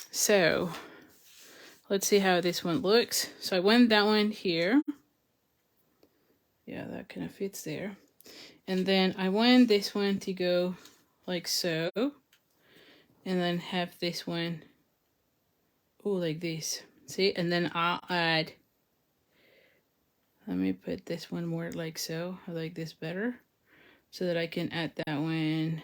So let's see how this one looks. So I went that one here. Yeah, that kind of fits there. And then I want this one to go like so. And then have this one, oh, like this. See? And then I'll add, let me put this one more like so. I like this better. So that I can add that one.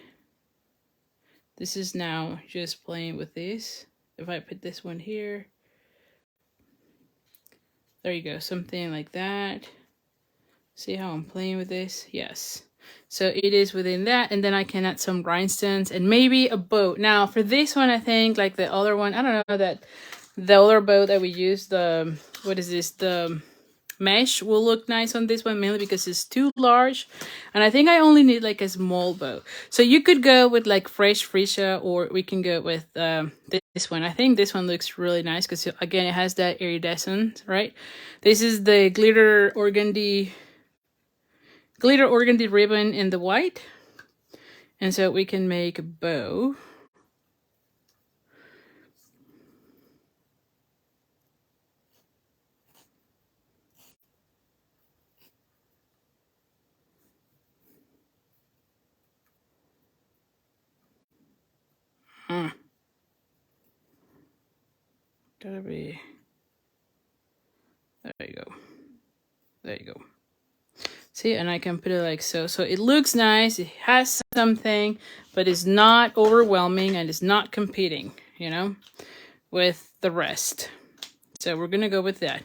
This is now just playing with this. If I put this one here. There you go. Something like that. See how I'm playing with this? Yes. So it is within that. And then I can add some rhinestones and maybe a bow. Now for this one, I think like the other one, I don't know, that the other bow that we use, the, what is this? The mesh will look nice on this one, mainly because it's too large. And I think I only need like a small bow. So you could go with like fresh freesia, or we can go with this one. I think this one looks really nice because again, it has that iridescent, right? This is the glitter organdy ribbon in the white. And so we can make a bow. Gotta be, there you go. There you go. See, and I can put it like so. So it looks nice. It has something, but it's not overwhelming and it's not competing, you know, with the rest. So we're going to go with that.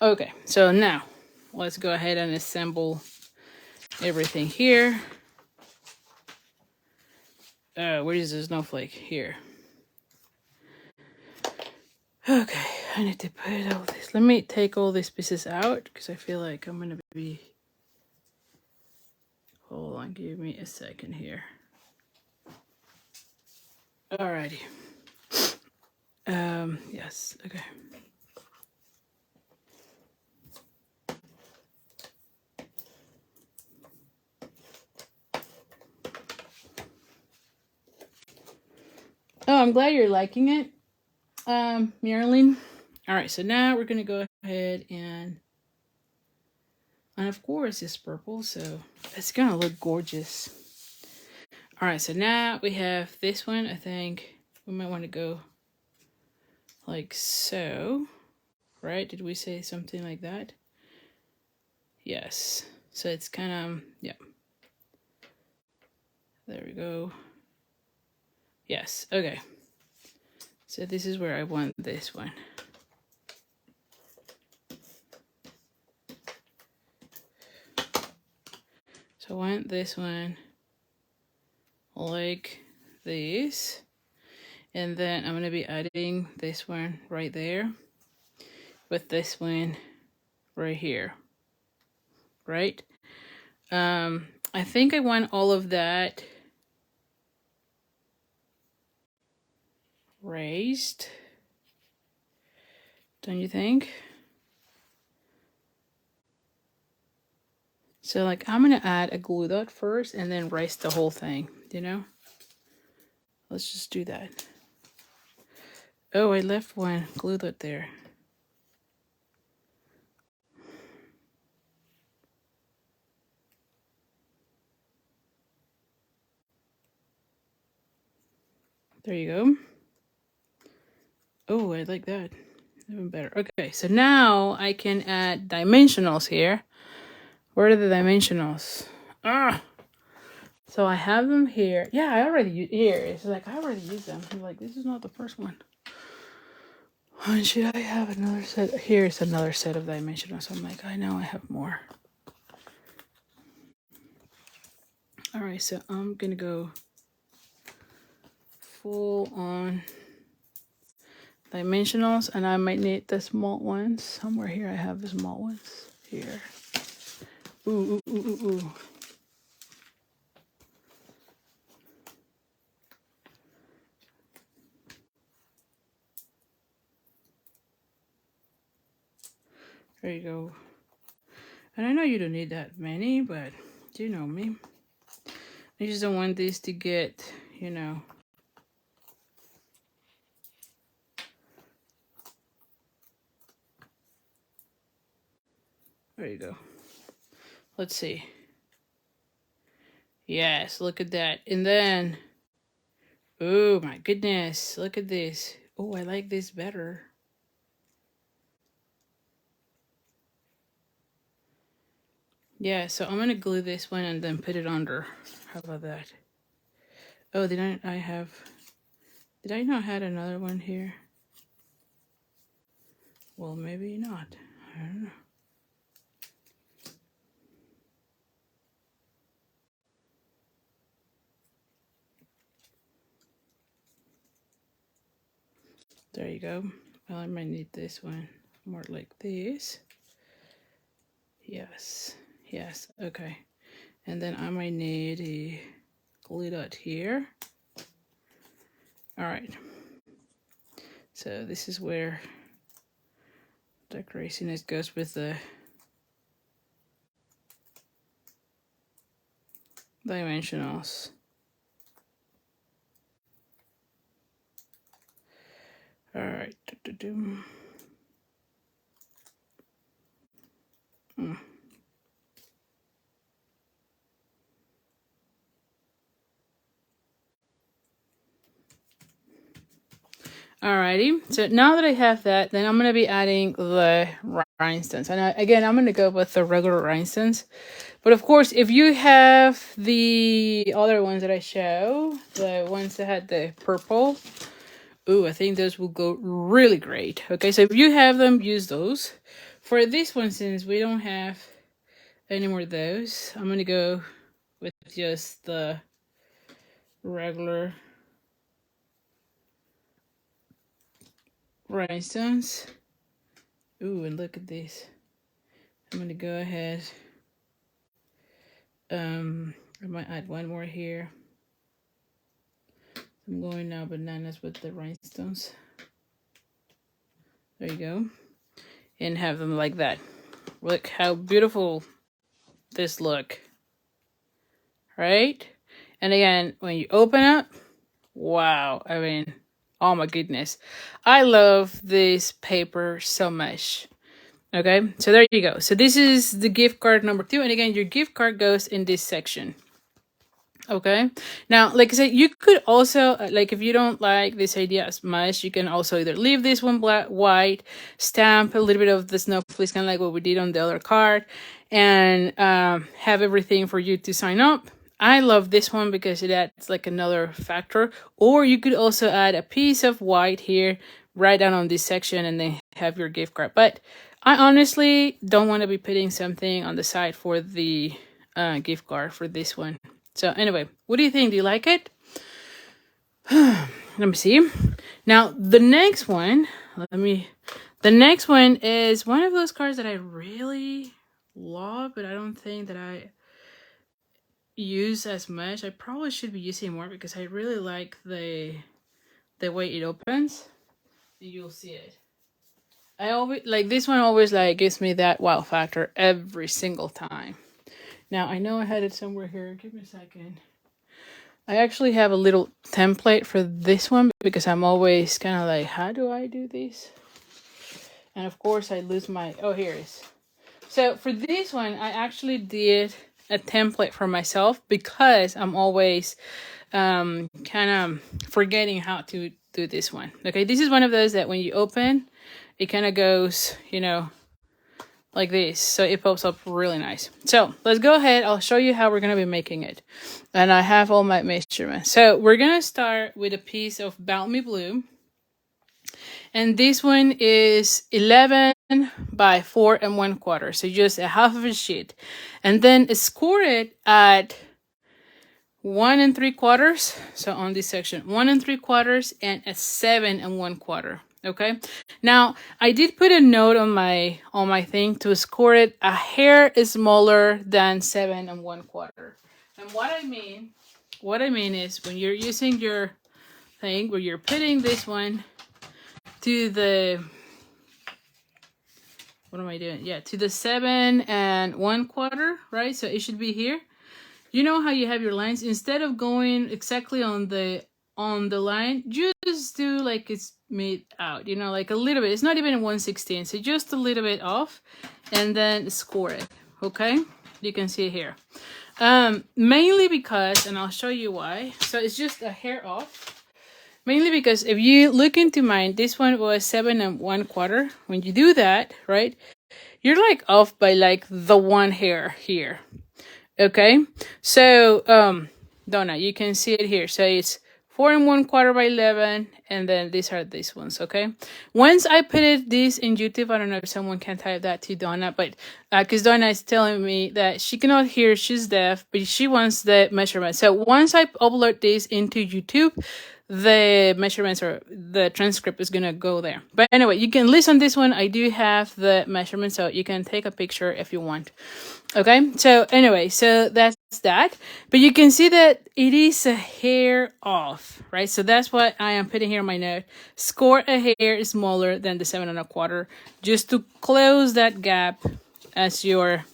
Okay, so now let's go ahead and assemble everything here. Where is the snowflake? Here. Okay, I need to put all this. Let me take all these pieces out because I feel like I'm gonna be. Hold on, give me a second here. Alrighty. Yes, okay. Oh, I'm glad you're liking it, Marilyn. All right, so now we're gonna go ahead and of course it's purple, so it's gonna look gorgeous. All right, so now we have this one. I think we might want to go like so, right? Did we say something like that? Yes. So it's kind of, yeah. There we go. Yes, okay. So this is where I want this one. So I want this one like this. And then I'm going to be adding this one right there with this one right here. Right? I think I want all of that raised. Don't you think? So like I'm going to add a glue dot first and then raise the whole thing, you know? Let's just do that. Oh, I left one glue dot there. There you go. Oh, I like that. Even better. Okay, so now I can add dimensionals here. Where are the dimensionals? Ah! So I have them here. Yeah, I already here. It's like I already used them. I'm like, this is not the first one. And should I have another set? Here's another set of dimensionals. I'm like, I know I have more. All right, so I'm gonna go full on dimensionals, and I might need the small ones. Somewhere here I have the small ones. Here. Ooh, ooh, ooh, ooh, ooh. There you go. And I know you don't need that many, but you know me. I just don't want this to get, you know. There you go. Let's see. Yes, look at that. And then, oh my goodness, look at this. Oh, I like this better. Yeah, so I'm gonna glue this one and then put it under. How about that? Oh, did I not have another one here? Well, maybe not. I don't know. There you go. Well, I might need this one more like this. Yes, yes, okay. And then I might need a glue dot here. All right. So this is where the craziness goes with the dimensionals. All right. Alrighty, so now that I have that, then I'm going to be adding the rhinestones. And again, I'm going to go with the regular rhinestones. But of course, if you have the other ones that I show, the ones that had the purple, ooh, I think those will go really great. Okay, so if you have them, use those. For this one, since we don't have any more of those, I'm going to go with just the regular rhinestones. Ooh, and look at this. I'm gonna go ahead. I might add one more here. I'm going now bananas with the rhinestones. There you go. And have them like that. Look how beautiful this look. Right? And again, when you open up, wow. I mean, oh my goodness. I love this paper so much. Okay, so there you go. So this is the gift card number 2. And again, your gift card goes in this section. Okay, now, like I said, you could also, like, if you don't like this idea as much, you can also either leave this one black, white, stamp a little bit of the snowflakes, kind of like what we did on the other card, and have everything for you to sign up. I love this one because it adds like another factor. Or you could also add a piece of white here, right down on this section, and then have your gift card. But I honestly don't want to be putting something on the side for the gift card for this one. So anyway, what do you think? Do you like it? Let me see. Now, the next one is one of those cards that I really love, but I don't think that I use as much. I probably should be using more because I really like the way it opens. You'll see it. I always like this one. Always like gives me that wow factor every single time. Now, I know I had it somewhere here. Give me a second. I actually have a little template for this one because I'm always kind of like, how do I do this? And of course, I lose my... Oh, here it is. So for this one, I actually did a template for myself because I'm always kind of forgetting how to do this one. Okay, this is one of those that when you open, it kind of goes, you know, like this, so it pops up really nice. So let's go ahead. I'll show you how we're going to be making it, and I have all my measurements. So we're going to start with a piece of Balmy Blue, and this one is 11 by 4 1/4, so just a half of a sheet, and then score it at 1 3/4. So on this section, 1 3/4 and a 7 1/4. Okay, now I did put a note on my thing to score it a hair smaller than 7 1/4. And what I mean is when you're using your thing where you're putting this one to the, what am I doing? Yeah, to the 7 1/4, right? So it should be here. You know how you have your lines, instead of going exactly on the line, just do like it's made out, you know, like a little bit. It's not even 1/16, so just a little bit off, and then score it. Okay, you can see it here. Mainly because, and I'll show you why. So it's just a hair off. Mainly because if you look into mine, this one was 7 1/4. When you do that, right, you're like off by like the one hair here. Okay, so Donna, you can see it here. So it's 4 1/4 by 11, and then these are these ones. Okay, once I put this in YouTube, I don't know if someone can type that to Donna, but because Donna is telling me that she cannot hear, she's deaf, but she wants the measurement. So once I upload this into YouTube, the measurements or the transcript is gonna go there. But anyway, you can listen this one. I do have the measurement, so you can take a picture if you want. Okay, so anyway, so that's that. But you can see that it is a hair off, right? So that's what I am putting here in my note. Score a hair smaller than the 7 1/4, just to close that gap as your,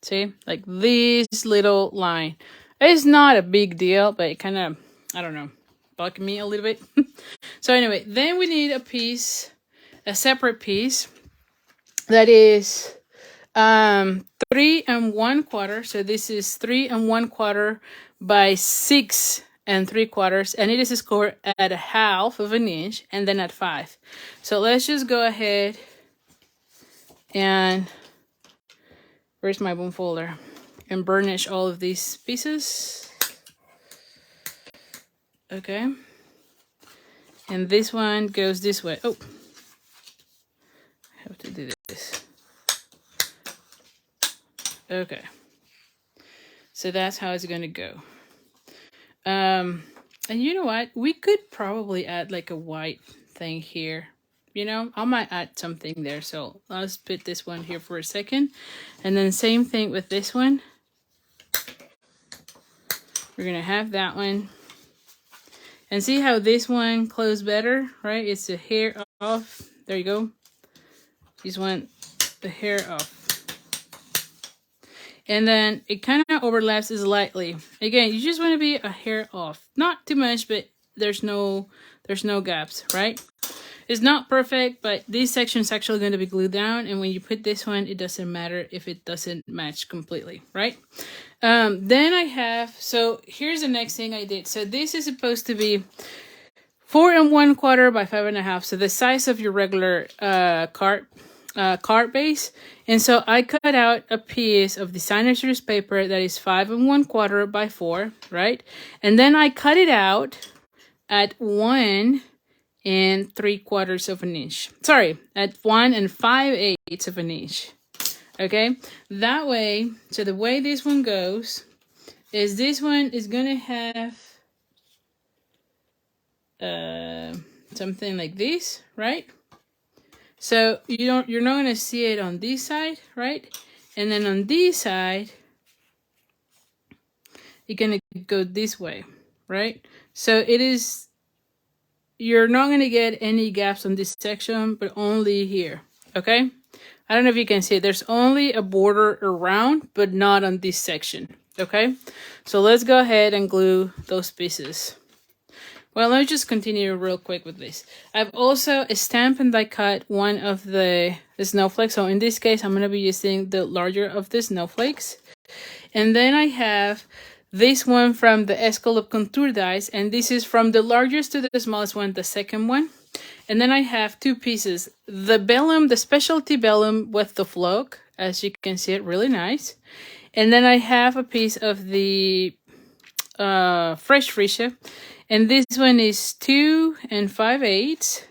see, like this little line. It's not a big deal, but it kind of, I don't know, bugged me a little bit. So anyway, then we need a separate piece that is 3 1/4. So this is 3 1/4 by 6 3/4, and it is scored at 1/2 inch and then at 5. So let's just go ahead and, where's my boom folder, and burnish all of these pieces. Okay, and this one goes this way. Oh, I have to do this. Okay, so that's how it's gonna go. And you know what? We could probably add like a white thing here, You know, I might add something there. So let's put this one here for a second. And then same thing with this one. We're going to have that one. And see how this one closed better, right? It's the hair off. There you go. Just want the hair off. And then it kind of overlaps slightly. Again, you just want to be a hair off. Not too much, but there's no gaps, right? It's not perfect, but this section is actually going to be glued down. And when you put this one, it doesn't matter if it doesn't match completely, right? Then I have, so here's the next thing I did. So this is supposed to be 4 1/4 by 5 1/2. So the size of your regular card base. And so I cut out a piece of designer series paper that is 5 1/4 by 4, right? And then I cut it out at 1 3/4 of an inch. Sorry, at 1 5/8 of an inch. Okay, that way, so the way this one goes is this one is gonna have something like this, right? So you're not gonna see it on this side, right? And then on this side, you're gonna go this way, right? So it is, you're not gonna get any gaps on this section, but only here, okay? I don't know if you can see it. There's only a border around, but not on this section, okay? So let's go ahead and glue those pieces. Well, let me just continue real quick with this. I've also stamped and die cut one of the snowflakes. So in this case, I'm going to be using the larger of the snowflakes. And then I have this one from the Escalope Contour dies. And this is from the largest to the smallest one, the second one. And then I have two pieces. The vellum, the specialty vellum with the flock. As you can see, it really nice. And then I have a piece of the fresh freesia. And this one is 2 5/8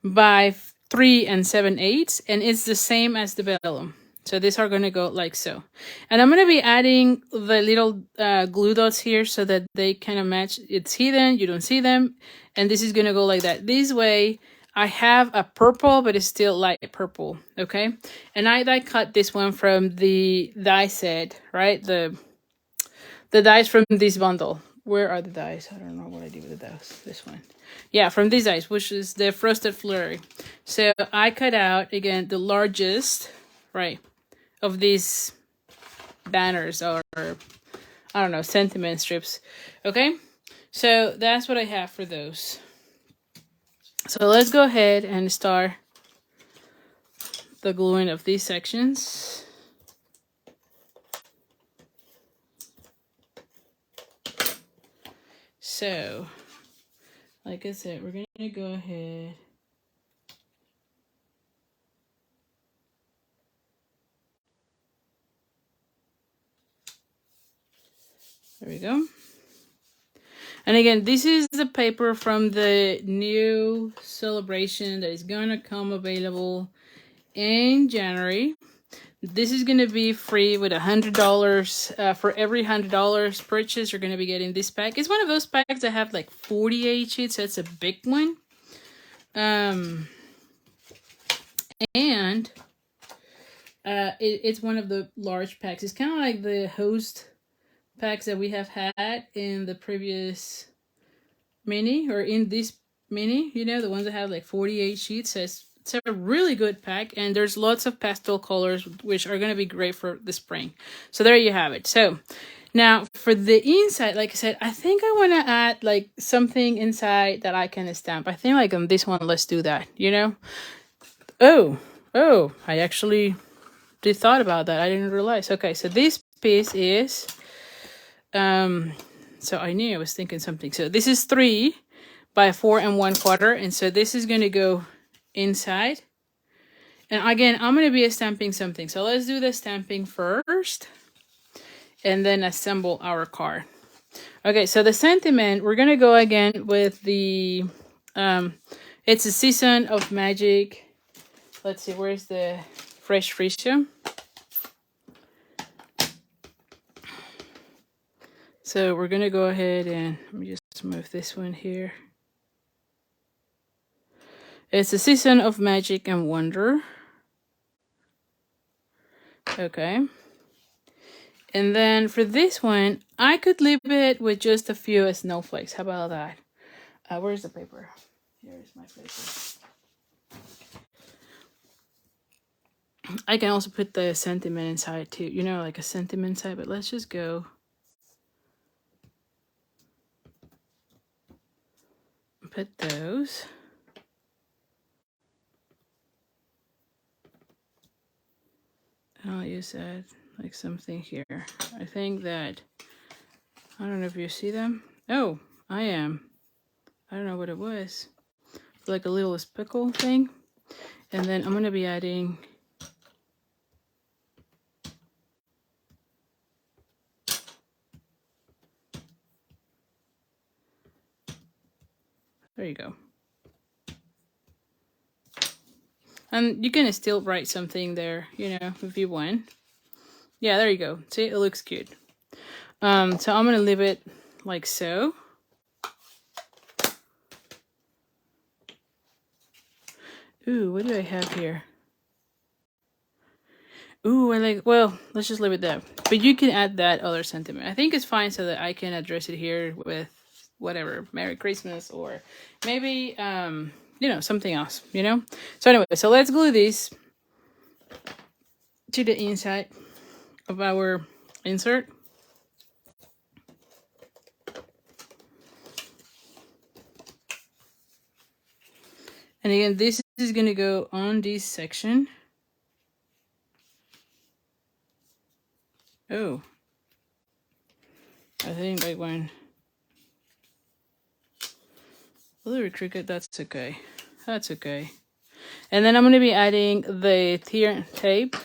by 3 7/8. And it's the same as the vellum. So these are going to go like so. And I'm going to be adding the little glue dots here so that they kind of match. It's hidden, you don't see them. And this is going to go like that. This way, I have a purple, but it's still light purple, okay? And I die cut this one from the die set, right? The dies from this bundle. Where are the dies? I don't know what I did with the dies. This one. Yeah, from these dies, which is the Frosted Flurry. So I cut out, again, the largest, right, of these banners or, I don't know, sentiment strips. Okay? So that's what I have for those. So let's go ahead and start the gluing of these sections. So, like I said, we're going to go ahead. There we go. And again, this is the paper from the new celebration that is going to come available in January. This is going to be free with $100. For every $100 purchase, you're going to be getting this pack. It's one of those packs that have like 48 sheets, so it's a big one. It's one of the large packs. It's kind of like the host packs that we have had in the previous mini, or in this mini, you know, the ones that have like 48 sheets. So it's a really good pack, and there's lots of pastel colors which are going to be great for the spring. So there you have it. So now for the inside, like I said, I think I want to add like something inside that I can stamp. I think like on this one, let's do that, you know. Oh, I actually did thought about that. I didn't realize. Okay, so this piece is so I knew I was thinking something. So this is 3 by 4 1/4, and so this is going to go inside. And again, I'm going to be stamping something. So let's do the stamping first and then assemble our card. Okay, so the sentiment, we're going to go again with the it's a Season of Magic. Let's see, where's the fresh freesia? So we're going to go ahead and let me just move this one here. It's a season of magic and wonder. Okay. And then for this one, I could leave it with just a few snowflakes. How about that? Where's the paper? Here's my paper. I can also put the sentiment inside too. You know, like a sentiment inside, but let's just go. Put those. I'll use that like something here. I think that, I don't know if you see them. Oh, I am. I don't know what it was. Like a little speckle thing. And then I'm going to be adding there you go. And you can still write something there, you know, if you want. Yeah, there you go. See, it looks cute. So I'm going to leave it like so. Ooh, what do I have here? Ooh, I like, well, let's just leave it there. But you can add that other sentiment. I think it's fine so that I can address it here with whatever, Merry Christmas, or maybe, you know, something else, you know? So anyway, so let's glue this to the inside of our insert. And again, this is going to go on this section. Oh, I think I went a little crooked. That's okay. That's okay. And then I'm going to be adding the tier tape.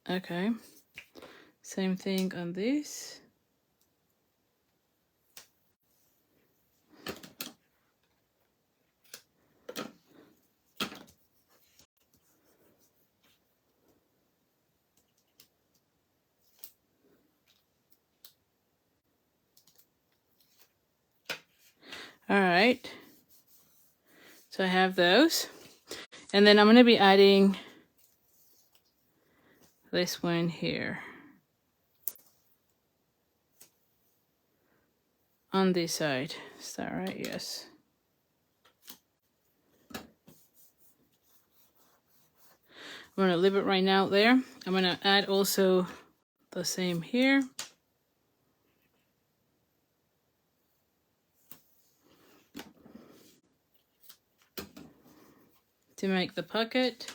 Okay. Same thing on this. All right. So I have those. And then I'm going to be adding this one here. On this side. Is that right? Yes. I'm going to leave it right now there. I'm going to add also the same here. To make the pocket.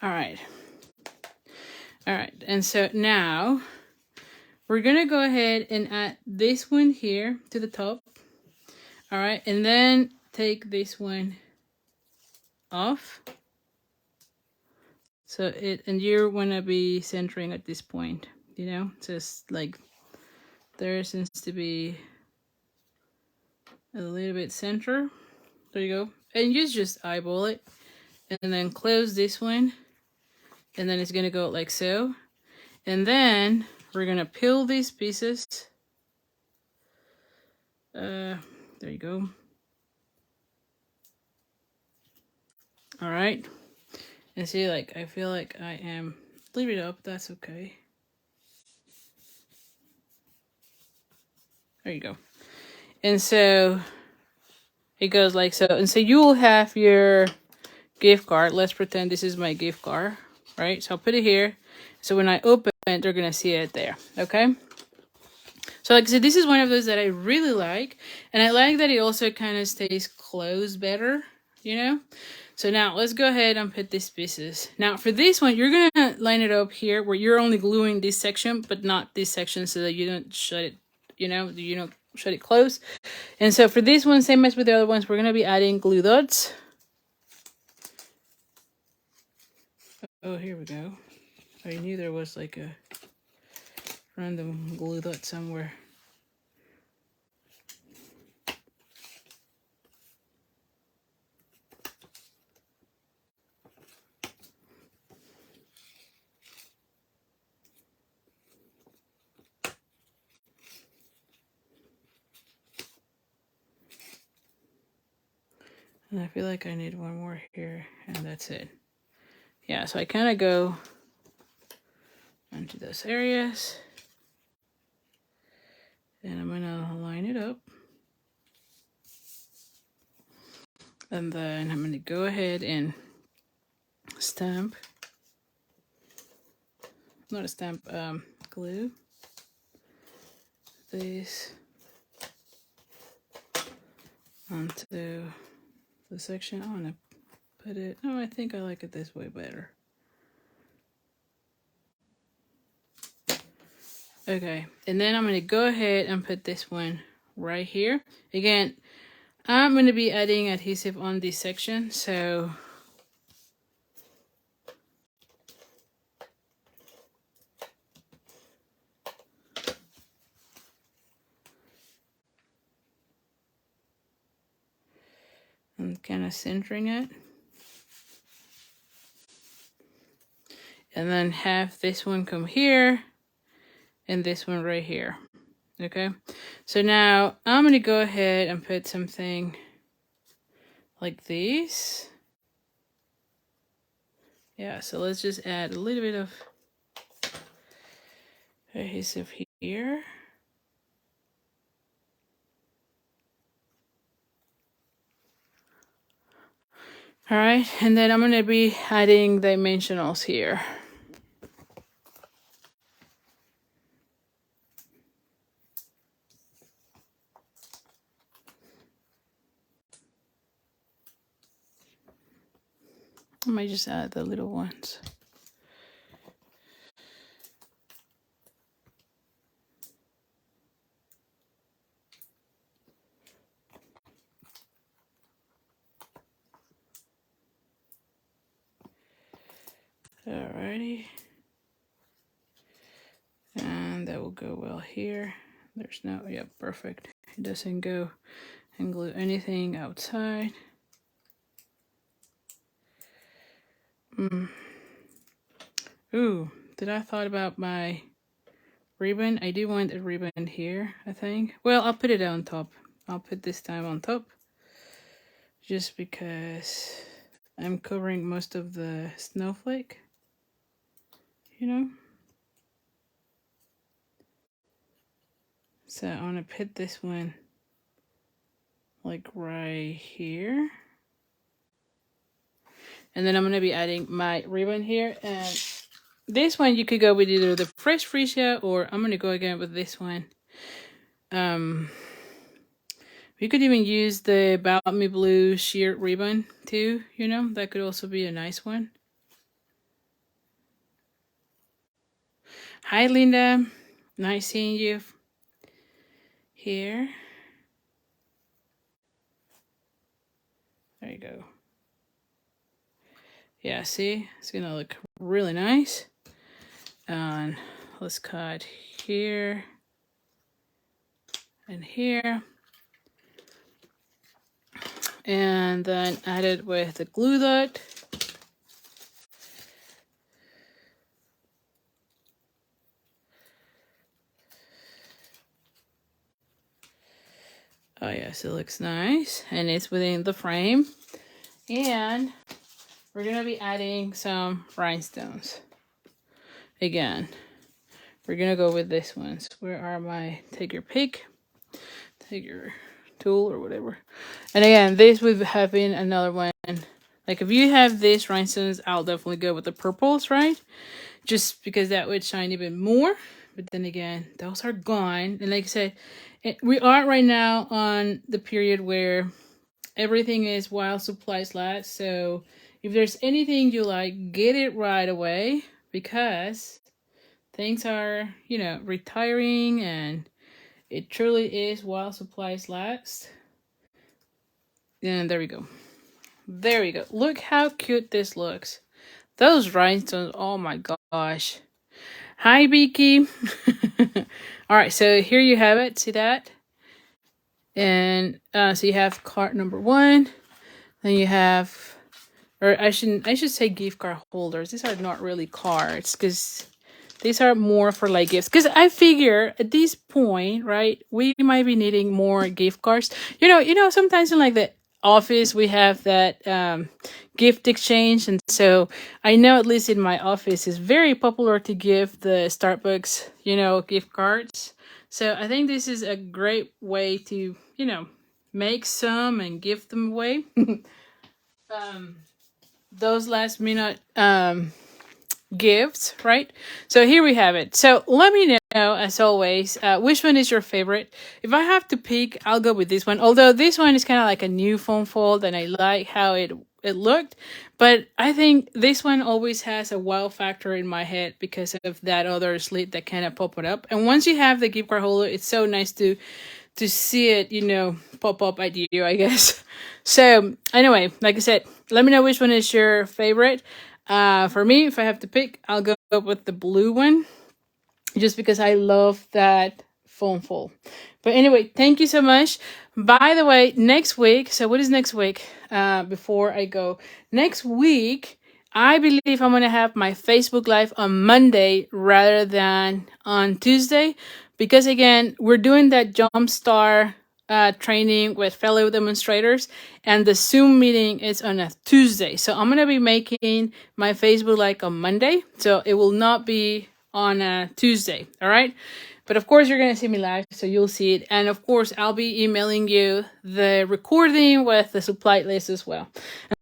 All right. All right. And so now we're going to go ahead and add this one here to the top. All right. And then take this one off. So it, and you're going to be centering at this point, you know, just like there seems to be a little bit center. There you go. And you just eyeball it and then close this one. And then it's going to go like so. And then we're going to peel these pieces. There you go. All right. And see, like, I feel like I am, leave it up. That's okay. There you go. And so it goes like so. And so you will have your gift card. Let's pretend this is my gift card, right? So I'll put it here. So when I open it, they're going to see it there. Okay. So like I said, this is one of those that I really like. And I like that it also kind of stays closed better, you know? So now let's go ahead and put these pieces. Now for this one, you're going to line it up here where you're only gluing this section, but not this section so that you don't shut it, you know, shut it closed. And so for this one, same as with the other ones, we're going to be adding glue dots. Oh, here we go. I knew there was like a random glue dot somewhere. And I feel like I need one more here, and that's it. Yeah, so I kind of go into those areas. And I'm gonna line it up. And then I'm gonna go ahead and stamp. Not a stamp, glue this onto the section. I wanna put it, no, I think I like it this way better. Okay, and then I'm gonna go ahead and put this one right here. Again, I'm gonna be adding adhesive on this section, so I'm kind of centering it. And then have this one come here and this one right here. Okay, so now I'm gonna go ahead and put something like this. Yeah, so let's just add a little bit of adhesive here. All right, and then I'm gonna be adding dimensionals here. I might just add the little ones. Alrighty. And that will go well here. There's no, yeah, perfect. It doesn't go and glue anything outside. Ooh, did I thought about my ribbon? I do want a ribbon here, I think. Well, I'll put it on top. I'll put this time on top. Just because I'm covering most of the snowflake. You know? So I want to put this one like right here. And then I'm going to be adding my ribbon here. And this one you could go with either the fresh freesia, or I'm going to go again with this one. You could even use the Balmy Blue sheer ribbon too, you know, that could also be a nice one. Hi Linda, nice seeing you here. There you go. Yeah, see, it's gonna look really nice. And let's cut here and here. And then add it with the glue dot. Oh yes, it looks nice. And it's within the frame. And we're gonna be adding some rhinestones. Again, we're gonna go with this ones. Where are my, take your pick, take your tool or whatever. And again, this would have been another one. Like if you have this rhinestones, I'll definitely go with the purples, right? Just because that would shine even more. But then again, those are gone. And like I said, we are right now on the period where everything is while supplies last. So if there's anything you like, get it right away, because things are, you know, retiring, and it truly is while supplies last. And there we go. There we go. Look how cute this looks. Those rhinestones, oh my gosh. Hi, Beaky. All right, so here you have it. See that? And so you have card number 1. Then you have, or I should say gift card holders. These are not really cards, because these are more for like gifts. Because I figure at this point, right, we might be needing more gift cards. You know, sometimes in like the office, we have that gift exchange. And so I know at least in my office it's very popular to give the Starbucks, gift cards. So I think this is a great way to, make some and give them away. Those last minute gifts, right? So here we have it. So let me know, as always, which one is your favorite. If I have to pick, I'll go with this one. Although this one is kind of like a new foam fold, and I like how it looked. But I think this one always has a wow factor in my head because of that other slit that kind of pop it up. And once you have the gift card holder, it's so nice to see it, pop up at you, I guess. So anyway, like I said, let me know which one is your favorite. For me, if I have to pick, I'll go with the blue one, just because I love that foam fold. But anyway, thank you so much. By the way, next week, so what is next week? Before I go, next week, I believe I'm going to have my Facebook Live on Monday rather than on Tuesday. Because again, we're doing that Jumpstart training with fellow demonstrators, and the Zoom meeting is on a Tuesday. So I'm going to be making my Facebook Live on Monday. So it will not be on a Tuesday. All right. But of course, you're going to see me live, so you'll see it. And of course, I'll be emailing you the recording with the supply list as well.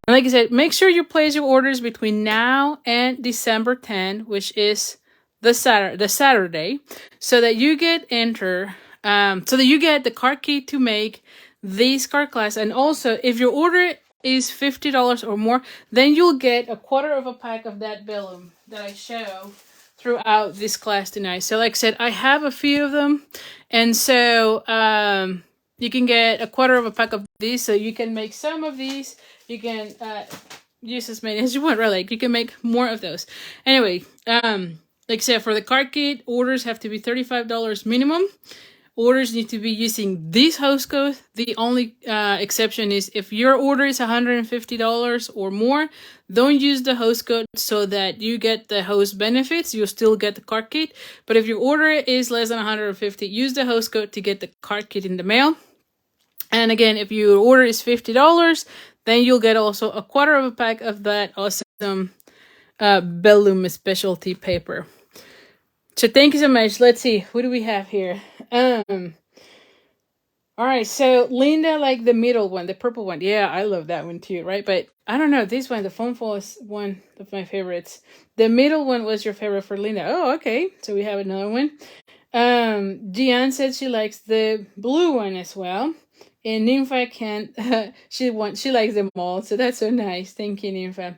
And like I said, make sure you place your orders between now and December 10, which is the Saturday, so that you get entered, so that you get the card key to make this card class. And also, if your order is $50 or more, then you'll get a quarter of a pack of that vellum that I show throughout this class tonight. So like I said, I have a few of them, and so you can get a quarter of a pack of these, so you can make some of these. You can use as many as you want, right? Like you can make more of those. Anyway, like I said, for the card kit, orders have to be $35 minimum. Orders need to be using this host code. The only exception is if your order is $150 or more, don't use the host code so that you get the host benefits. You'll still get the card kit. But if your order is less than $150, use the host code to get the card kit in the mail. And again, if your order is $50, then you'll get also a quarter of a pack of that awesome vellum specialty paper. So thank you so much. Let's see, what do we have here? All right, so Linda liked the middle one, the purple one. Yeah, I love that one too, right? But I don't know, this one, the foam fold, is one of my favorites. The middle one was your favorite for Linda. Oh, okay. So we have another one. Gian said she likes the blue one as well. And Nympha can't, she likes them all. So that's so nice. Thank you, Nympha.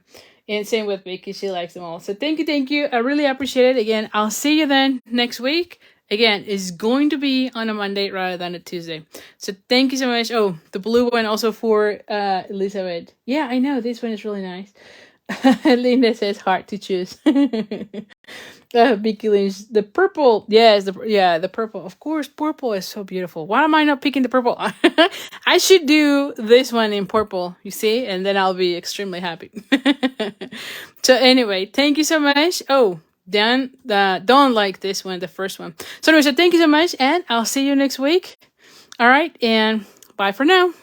And same with Vicky, she likes them all. So thank you. I really appreciate it. Again, I'll see you then next week. Again, it's going to be on a Monday rather than a Tuesday. So thank you so much. Oh, the blue one also for Elizabeth. Yeah, I know. This one is really nice. Linda says hard to choose. Vicky Lynch, the purple. Yes, the purple. Of course, purple is so beautiful. Why am I not picking the purple? I should do this one in purple, you see, and then I'll be extremely happy. So anyway, thank you so much. Oh, Dan, don't like this one, the first one. So anyway, so thank you so much, and I'll see you next week. All right, and bye for now.